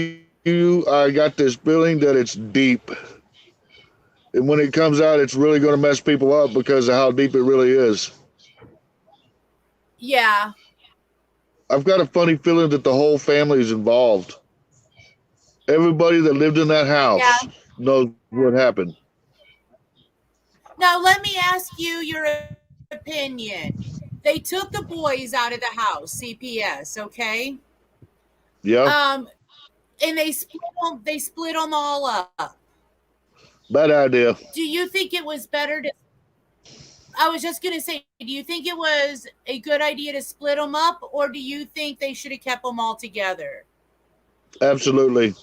you, I got this feeling that it's deep. And when it comes out, it's really going to mess people up because of how deep it really is. Yeah. I've got a funny feeling that the whole family is involved. Everybody that lived in that house knows what happened. Now, let me ask you your opinion. They took the boys out of the house, CPS, okay? Yeah. And they split them all up. Bad idea. Do you think it was better to? I was just gonna say, do you think it was a good idea to split them up, or do you think they should have kept them all together? Absolutely.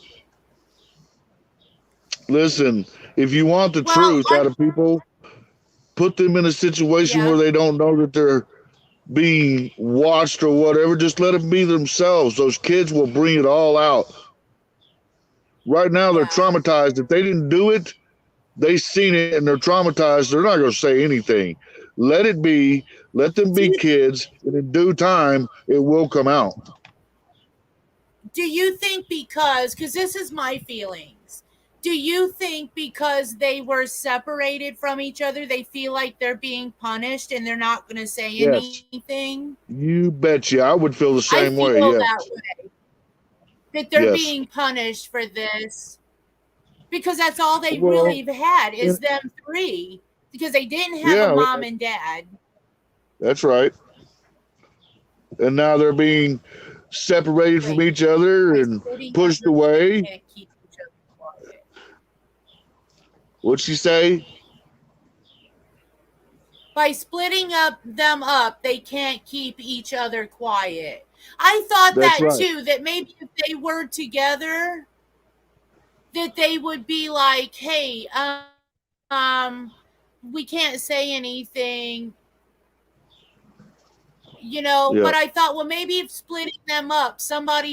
Listen, if you want the truth out of people, put them in a situation where they don't know that they're being watched or whatever. Just let them be themselves. Those kids will bring it all out. Right now, they're traumatized. If they didn't do it, they seen it and they're traumatized. They're not going to say anything. Let it be. Let them be kids. And in due time, it will come out. Do you think because this is my feelings, do you think because they were separated from each other, they feel like they're being punished and they're not going to say anything? You betcha. I would feel the same way. I feel Yeah. that way. That they're being punished for this. Because that's all they really have had is them three. Because they didn't have a mom and dad. That's right. And now they're being separated from each other and pushed away. Can't keep each other quiet. What'd she say? By splitting them up, they can't keep each other quiet. I thought too, that maybe if they were together, that they would be like, hey, we can't say anything, but I thought, well, maybe if splitting them up, one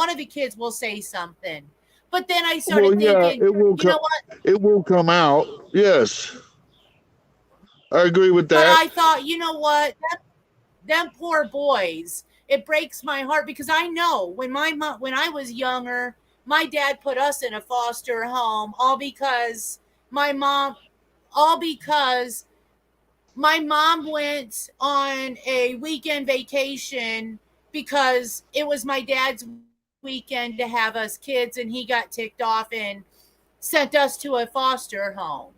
of the kids will say something. But then I started thinking, know what? It will come out. Yes. I agree with that. But I thought, you know what? Them poor boys. It breaks my heart because I know when I was younger, my dad put us in a foster home all because my mom went on a weekend vacation because it was my dad's weekend to have us kids, and he got ticked off and sent us to a foster home.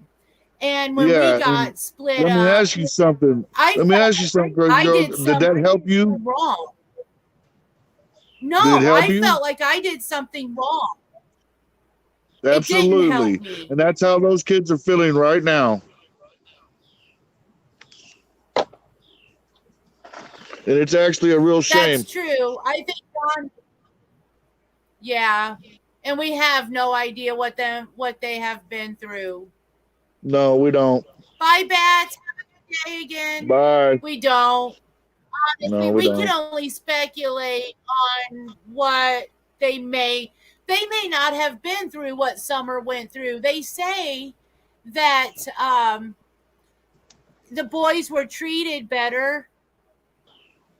And when we got split up, let me ask you something. Girl. Did that help you? Wrong. No, I felt like I did something wrong. It didn't help Absolutely. me. And that's how those kids are feeling right now. And it's actually a real shame. That's true. I think Don. Yeah, and we have no idea what they have been through. No, we don't. Bye, Bats. Have a good day again. Bye. We don't. No, Honestly, we we can don't. only speculate on what they may not have been through what Summer went through. They say that the boys were treated better.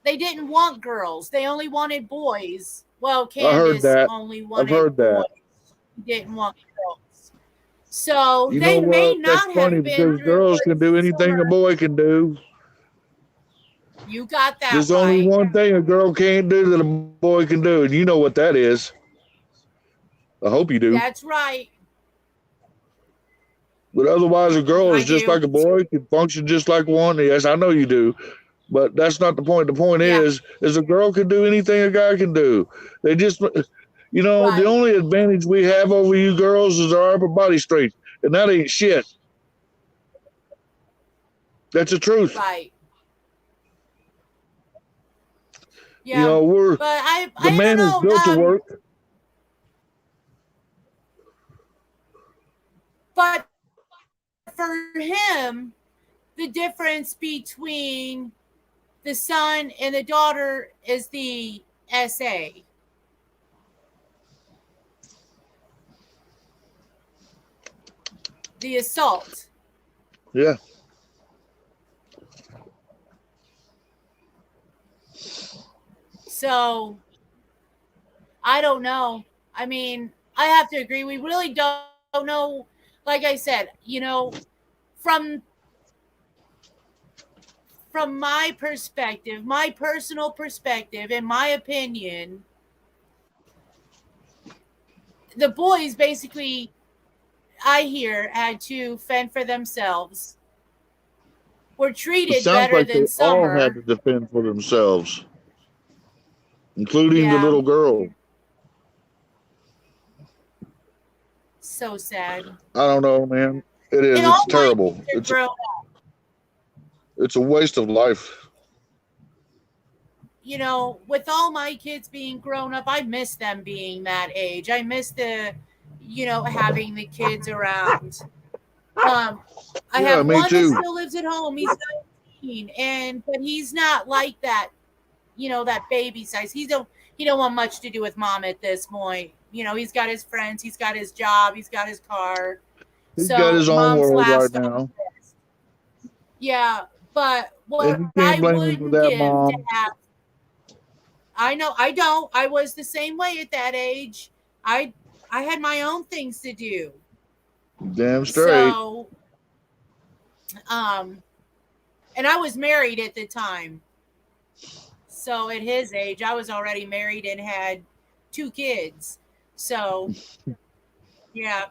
They didn't want girls. They only wanted boys. Well, I heard Candace that. only I've wanted heard that. boys. Didn't want girls. So You they know may what? That's not funny have been because through girls what can do anything a Summer. boy can do. You got that There's right. only one thing a girl can't do that a boy can do, and you know what that is. I hope you do. That's right. But otherwise, a girl I is just do. like a boy, can function just like one. Yes, I know you do. But that's not the point. The point Yeah. is a girl can do anything a guy can do. They just, you know, Right. the only advantage we have over you girls is our upper body strength, and that ain't shit. That's the truth. Right. Yeah. You know, but I the man don't is know. built to work. But for him, the difference between the son and the daughter is the SA. The assault. Yeah. So I don't know. I mean, I have to agree. We really don't know. Like I said, you know, from my perspective, my personal perspective, in my opinion, the boys basically, I hear, had to fend for themselves. Were It treated sounds better like than they all had Summer. to defend for themselves, including the Yeah. little girl. So sad. I don't know, man. It is. And all It's my terrible. kids are It's grown up. it's a waste of life. You know, with all my kids being grown up, I miss them being that age. I miss having the kids around. I Yeah, have me one too. that still lives at home. He's 19, but he's not like that. That baby size. He don't want much to do with mom at this point. He's got his friends, he's got his job, he's got his car. He's got his own mom's world right last now. Yeah, but what And you I can't blame him for wouldn't that, give Mom. to have. I know I don't. I was the same way at that age. I had my own things to do. Damn straight. So, and I was married at the time. So at his age, I was already married and had 2 kids. So, yeah.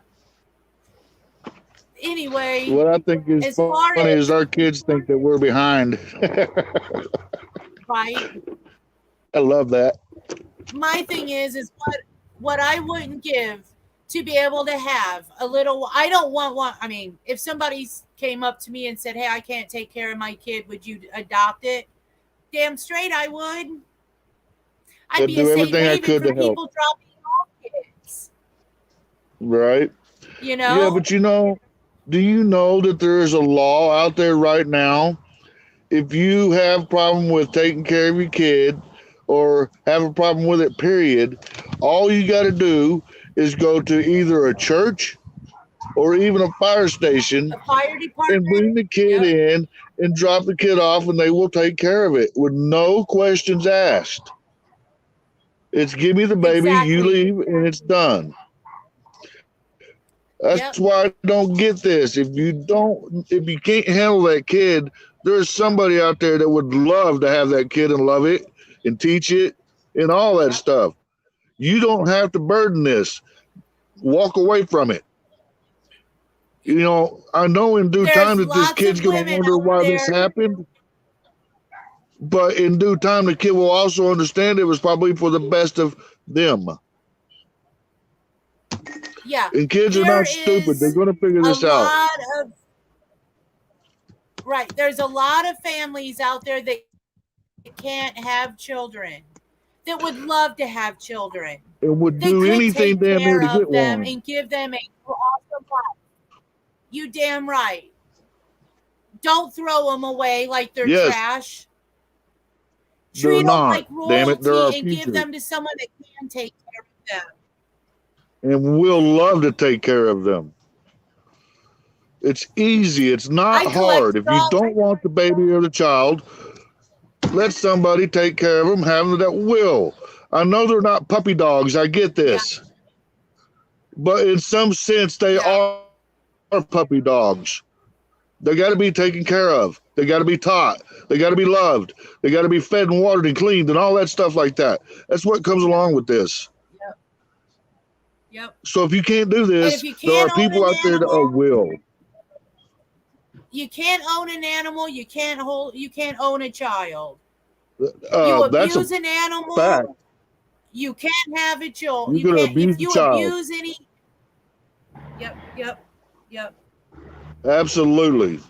Anyway, What I think is as far funny as is our kids think that we're behind. right, I love that. my thing is what I wouldn't give to be able to have a little. I don't want one. I mean, if somebody came up to me and said, "Hey, I can't take care of my kid. Would you adopt it?" Damn straight, I would. I'd I'd be do a safe everything I haven could for to help. people dropping off kids. Right? You know? Yeah, but do you know that there is a law out there right now? If you have a problem with taking care of your kid or have a problem with it, period, all you got to do is go to either a church or even a fire station A fire and department. bring the kid Yep. in and drop the kid off, and they will take care of it with no questions asked. It's give me the baby, you Exactly. leave, and it's done. That's Yep. why I don't get this. If you can't handle that kid, there's somebody out there that would love to have that kid and love it and teach it and all that stuff. You don't have to burden this. Walk away from it. I know in due There's time that this lots kid's of going to women wonder out why this there. happened. But in due time, the kid will also understand it was probably for the best of them. Yeah. And kids are There not stupid. is They're going to figure a this out. lot of right. There's a lot of families out there that can't have children that would love to have children. And would They do could anything take damn near care to get of them one. and give them a awesome life. You damn right. Don't throw them away like they're Yes. trash. They're Treat them not. like Damn it, they're our royalty and give future. them to someone that can take care of them. And we'll love to take care of them. It's easy. It's not I collect hard. If you dogs. don't want the baby or the child, let somebody take care of them, have them that will. I know they're not puppy dogs. I get this. But in some sense, they are puppy dogs. They got to be taken care of. They got to be taught. They got to be loved. They got to be fed and watered and cleaned and all that stuff like that. That's what comes along with this. Yep. So if you can't do this, if you there are can't own people an out there that animal- will. You can't own an animal. You can't own a child. You That's a abuse an animal. fact. You can't have a child. You're You gonna can't. abuse If the you child. abuse any. Yep. Absolutely.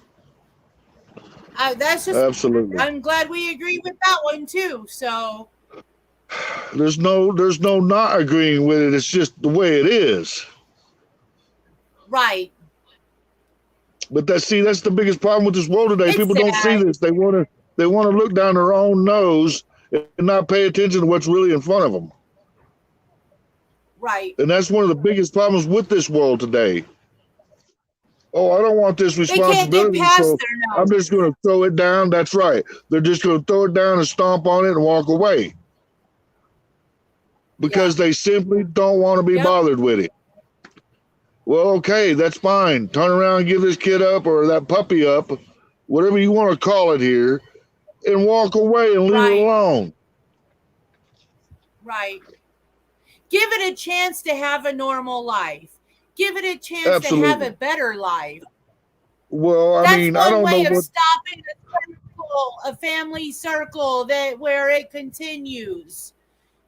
That's just. Absolutely. I'm glad we agree with that one too. So. There's no not agreeing with it. It's just the way it is. Right. But that's the biggest problem with this world today. It's People don't see sad. this. They want to look down their own nose and not pay attention to what's really in front of them. Right. And that's one of the biggest problems with this world today. Oh, I don't want this They can't responsibility, get past so their nose. I'm just going to throw it down. That's right. They're just going to throw it down and stomp on it and walk away. Because they simply don't want to be bothered with it. Well, okay, that's fine. Turn around and give this kid up or that puppy up, whatever you want to call it here, and walk away and leave it alone. Right. Give it a chance to have a normal life. Give it a chance to Absolutely. have a better life. Well, That's I mean, one I don't way know of what. stopping a family circle where it continues.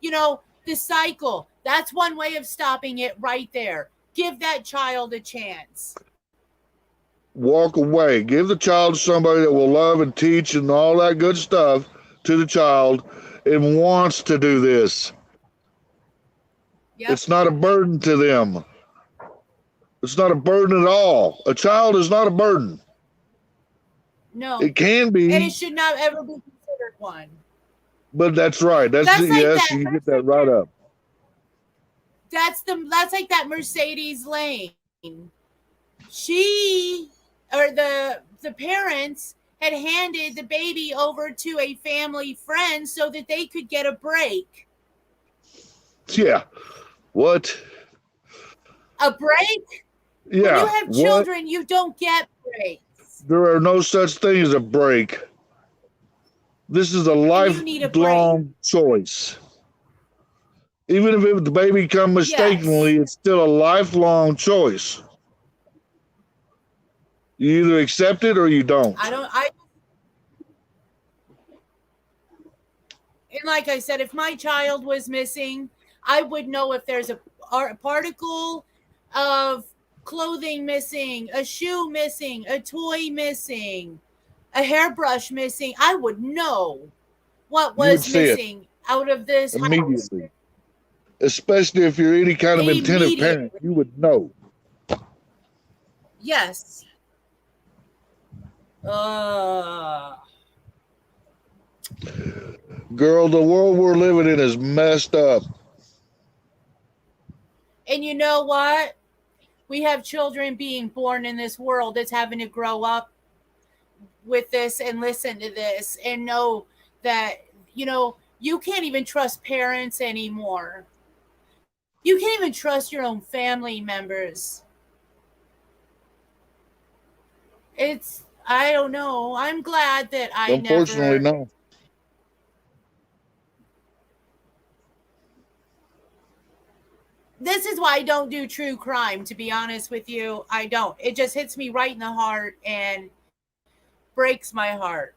You know, the cycle. That's one way of stopping it right there. Give that child a chance. Walk away. Give the child to somebody that will love and teach and all that good stuff to the child and wants to do this. Yep. It's not a burden to them. It's not a burden at all. A child is not a burden. No. It can be, And it should not ever be considered one. but that's right. That's Like yes, that. you get that right up. That's like that Mercedes Lane. She or the parents had handed the baby over to a family friend so that they could get a break. Yeah. What? A break? Yeah. When you have What? children, you don't get breaks. There are no such thing as a break. This is a you need a break. lifelong choice. Even if the baby come mistakenly, it's still a lifelong choice. You either accept it or you don't. And like I said, if my child was missing, I would know if there's a particle of clothing missing, a shoe missing, a toy missing, a hairbrush missing. I would know what was see it missing out of this house. immediately. Especially if you're any kind of attentive parent, you would know. Yes. Girl, the world we're living in is messed up. And you know what? We have children being born in this world that's having to grow up with this and listen to this and know that, you know, you can't even trust parents anymore. You can't even trust your own family members. I don't know. I'm glad that Unfortunately, no. This is why I don't do true crime, to be honest with you. I don't. It just hits me right in the heart and breaks my heart.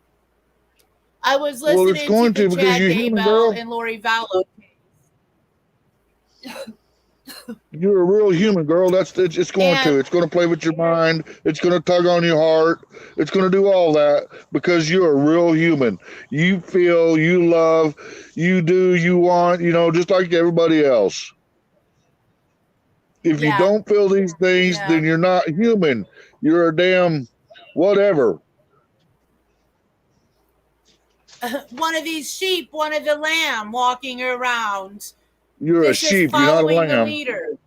I was listening to the Chad Daybell and Lori Vallow case. You're a real human, girl. It's going And to. It's going to play with your mind. It's going to tug on your heart. It's going to do all that because you're a real human. You feel, you love, you do, you want, just like everybody else. If you yeah, don't feel these things, yeah. then you're not human. You're a damn whatever. One of these sheep, one of the lamb walking around. You're a That's just sheep. You're not a following the lamb. leader.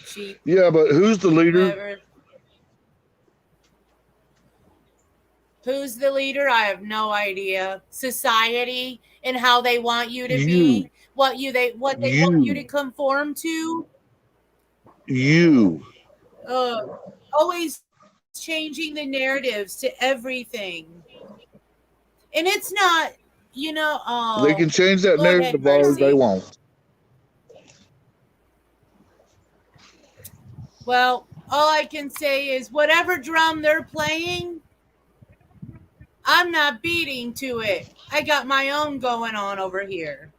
Sheep, Yeah, but who's the leader? whatever. Who's the leader? I have no idea. Society and how they want you to You. be, what they want you to You. conform to. You. Always changing the narratives to everything. And it's not, They can change that Lord have narrative all they mercy. want. Well, all I can say is whatever drum they're playing, I'm not beating to it. I got my own going on over here.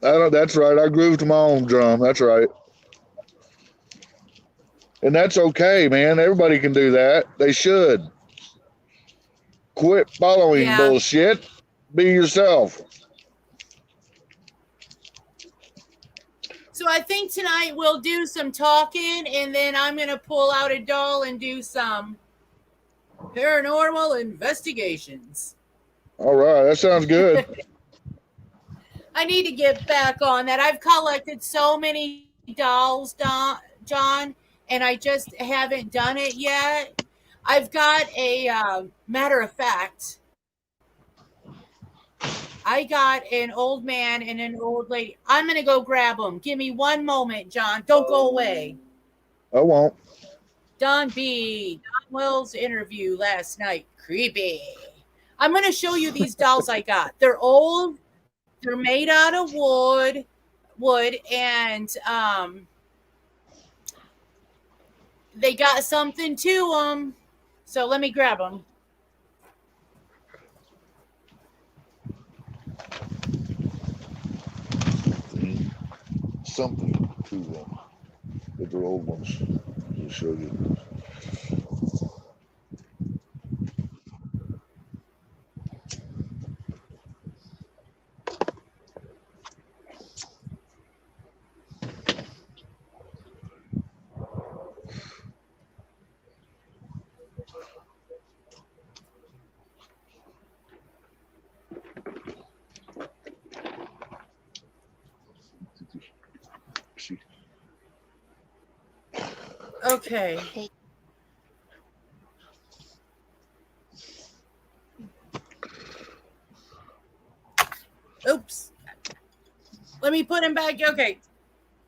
That's right. I groove to my own drum. That's right. And that's okay, man. Everybody can do that. They should. Quit following Yeah. bullshit. Be yourself. So I think tonight we'll do some talking, and then I'm going to pull out a doll and do some paranormal investigations. All right. That sounds good. I need to get back on that. I've collected so many dolls, John, and I just haven't done it yet. I've got a matter of fact. I got an old man and an old lady. I'm going to go grab them. Give me one moment, John. Don't go away. I won't. Don Wells' interview last night. Creepy. I'm going to show you these dolls I got. They're old. They're made out of wood, and they got something to them. So let me grab them. Something to them. But they're old ones. I'll show you. Okay. Oops. Let me put him back. Okay.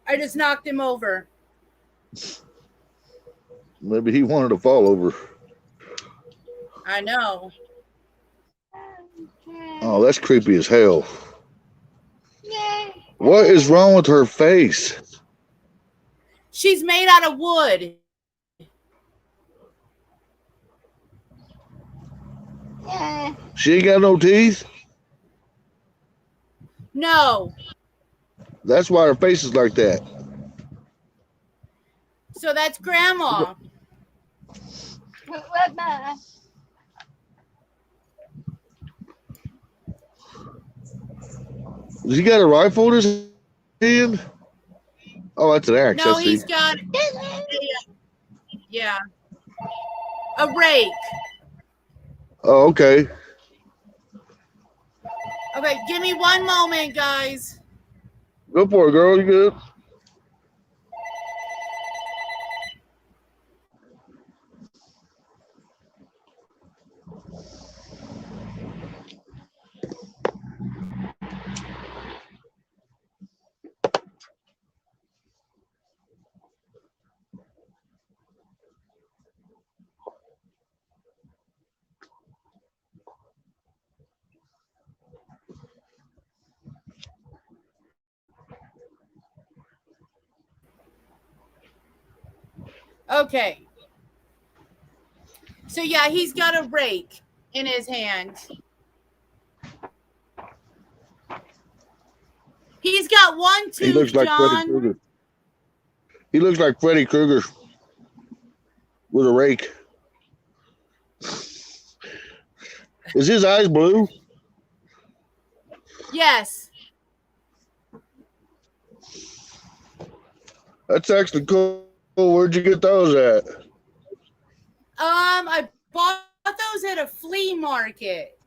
I just knocked him over. Maybe he wanted to fall over. I know. Oh, that's creepy as hell. What is wrong with her face? She's made out of wood. She ain't got no teeth? No. That's why her face is like that. So that's grandma. Does he got a rifle in his hand? Oh, that's an axe. No, I see. he's got a rake. Oh, okay. Okay, give me one moment, guys. Go for it, girl. You good? Okay. So yeah, he's got a rake in his hand. He's got one He tooth, looks like Freddy John. Krueger. He looks like Freddy Krueger with a rake. Is his eyes blue? Yes. That's actually cool. Where'd you get those at? I bought those at a flea market.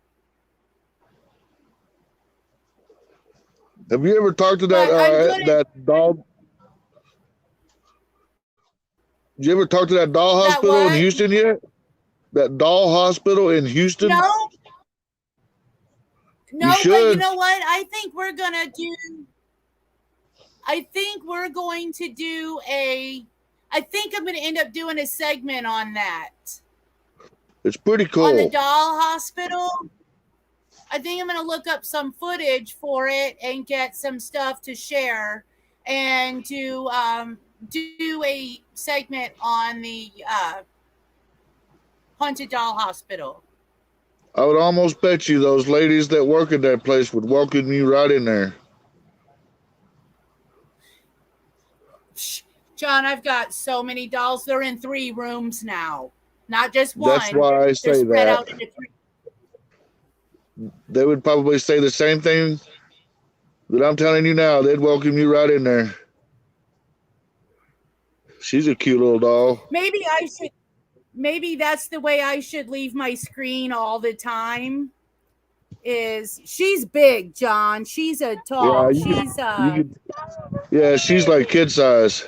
Have you ever talked to that But I'm gonna- that dog? Did you ever talk to that doll That hospital in what? Houston yet? That doll hospital in Houston? No. No, but you should. know what? I think we're going to do I think I'm going to end up doing a segment on that. It's pretty On the cool. doll hospital. I think I'm going to look up some footage for it and get some stuff to share and do a segment on the haunted doll hospital. I would almost bet you those ladies that work at that place would welcome you right in there. John, I've got so many dolls. They're in 3 rooms now, not just one. That's why I They're say spread that. out into 3. They would probably say the same thing that I'm telling you now. They'd welcome you right in there. She's a cute little doll. Maybe that's the way I should leave my screen all the time. She's big, John. She's a tall. Yeah, she's like kid size.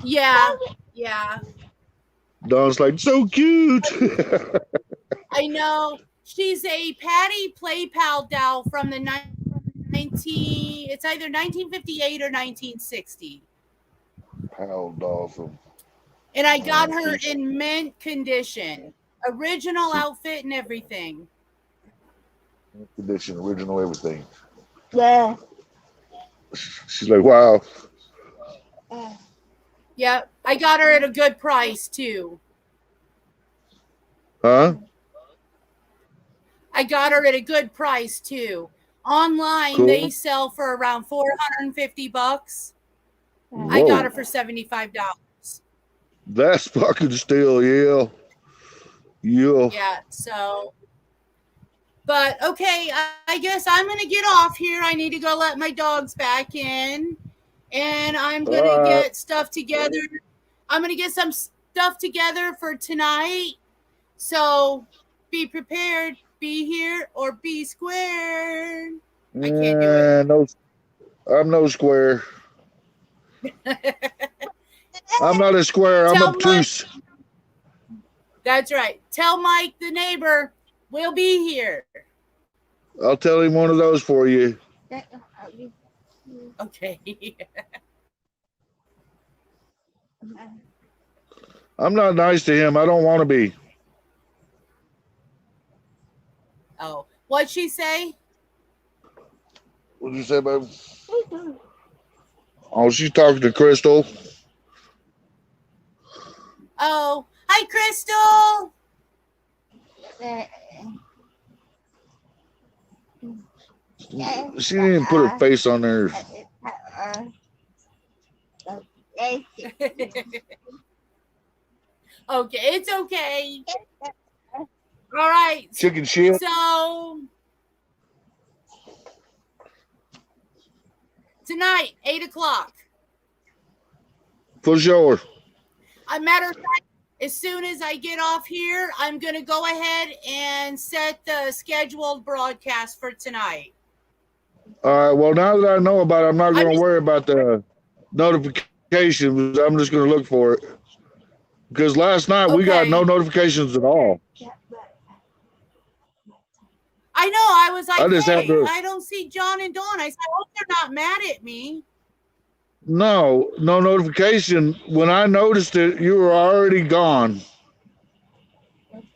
Yeah. Dawn's like, so cute. I know. She's a Patty Play Pal doll from the it's either 1958 or 1960. Pal doll from. And I got her in mint condition. Original outfit and everything. Condition, original everything. Yeah. She's like, wow. Yep. I got her at a good price too. Huh? I got her at a good price too. Online, Cool. they sell for around $450. I Whoa. got her for $75. That's fucking steal, yeah. Yeah, so. But okay, I guess I'm going to get off here. I need to go let my dogs back in. And I'm going to get stuff together. I'm going to get some stuff together for tonight. So be prepared. Be here or be squared. I can't do it. No, I'm no square. I'm not a square. I'm Tell obtuse. That's right. Tell Mike, the neighbor, we'll be here. I'll tell him one of those for you. Okay. I'm not nice to him. I don't want to be. Oh, what'd she say? What'd you say, babe? Oh, she's talking to Crystal. Oh, hi, Crystal. She didn't even put her face on there. Okay, it's okay. All right. Chicken shit. So tonight, 8:00. For sure. A matter of fact, as soon as I get off here, I'm going to go ahead and set the scheduled broadcast for tonight. All right. Well, now that I know about it, I'm not going to worry about the notifications. I'm just going to look for it. Because last night we got no notifications at all. I know. I was like, I just have to- I don't see John and Dawn. I said, I hope they're not mad at me. No notification. When I noticed it, you were already gone.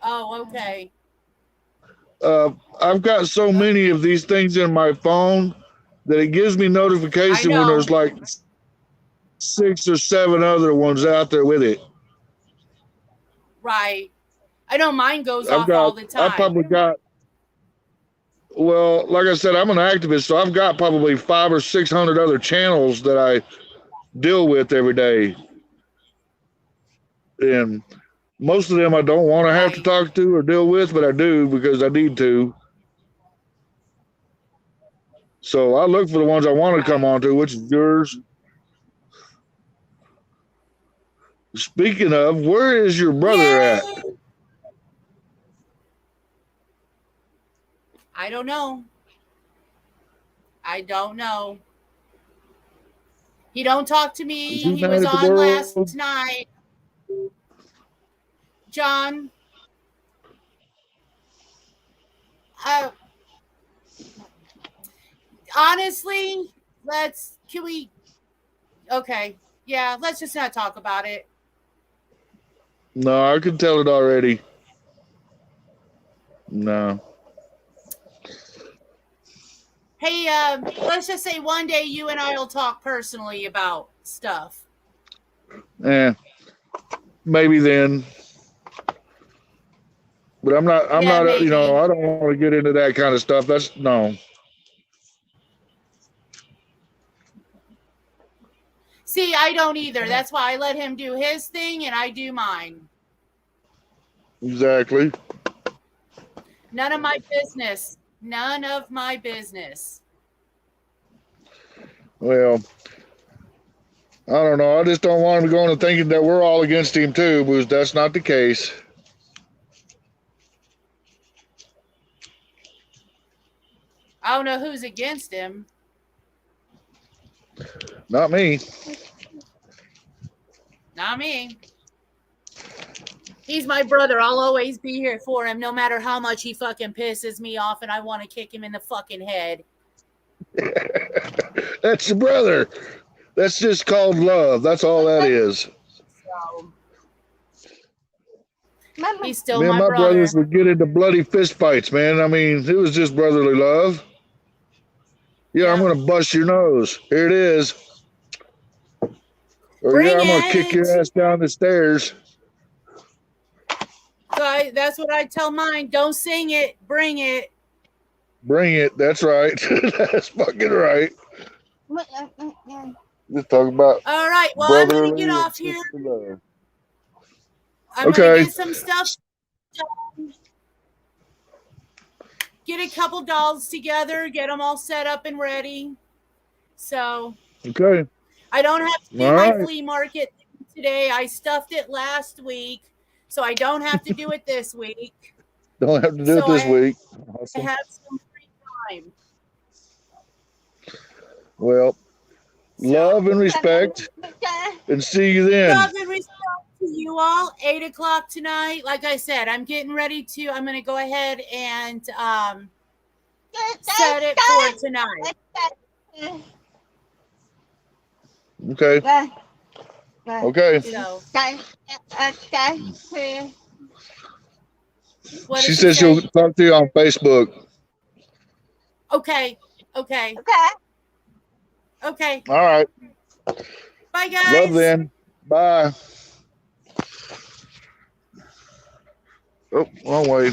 Oh, okay. I've got so many of these things in my phone that it gives me notification when there's like 6 or 7 other ones out there with it. Right. I know mine goes off all the time. Well, like I said, I'm an activist, so I've got probably 500 or 600 other channels that I deal with every day, and most of them I don't want to have to Right. talk to or deal with, but I do because I need to. So I look for the ones I want to come on to, which is yours. Speaking of, where is your brother at? Yay! I don't know. I don't know. He don't talk to me. Is he He mad was at the on last world? night. John, honestly, okay. Yeah, let's just not talk about it. No, I can tell it already. No. Hey, let's just say one day you and I will talk personally about stuff. Maybe then. But I'm not, Yeah, I maybe. don't want to get into that kind of stuff. That's no. See, I don't either. That's why I let him do his thing and I do mine. Exactly. None of my business. None of my business. Well, I don't know. I just don't want him going and thinking that we're all against him too, because that's not the case. I don't know who's against him. Not me. Not me. He's my brother. I'll always be here for him, no matter how much he fucking pisses me off and I want to kick him in the fucking head. That's your brother. That's just called love. That's all that is. So, Mama. he's still Me and my my brother. brothers would get into bloody fist fights, man. I mean, it was just brotherly love. Yeah, I'm Yeah. gonna bust your nose. Here it is. Or Bring yeah, I'm gonna kick your it. ass down the stairs. So that's what I tell mine. Don't sing it. Bring it. Bring it. That's right. That's fucking right. Just talk about All right. Well, I'm going to brotherly get and off here. sister love. I'm going to Okay. get some stuff done. Get a couple dolls together. Get them all set up and ready. So Okay. I don't have to do All my right. flea market today. I stuffed it last week. So I don't have to do it this week. Don't have to do it So this week. I Awesome. have some free time. Well, So, love and respect, and see you then. love and respect to you all. 8 o'clock tonight. Like I said, I'm getting ready to. I'm going to go ahead and set it for tonight. Okay. Okay. So, Okay. what She did says she'll talk to you on Facebook. Okay. Okay. Okay. All right. Bye, guys. Love then. Bye. Oh, wrong way.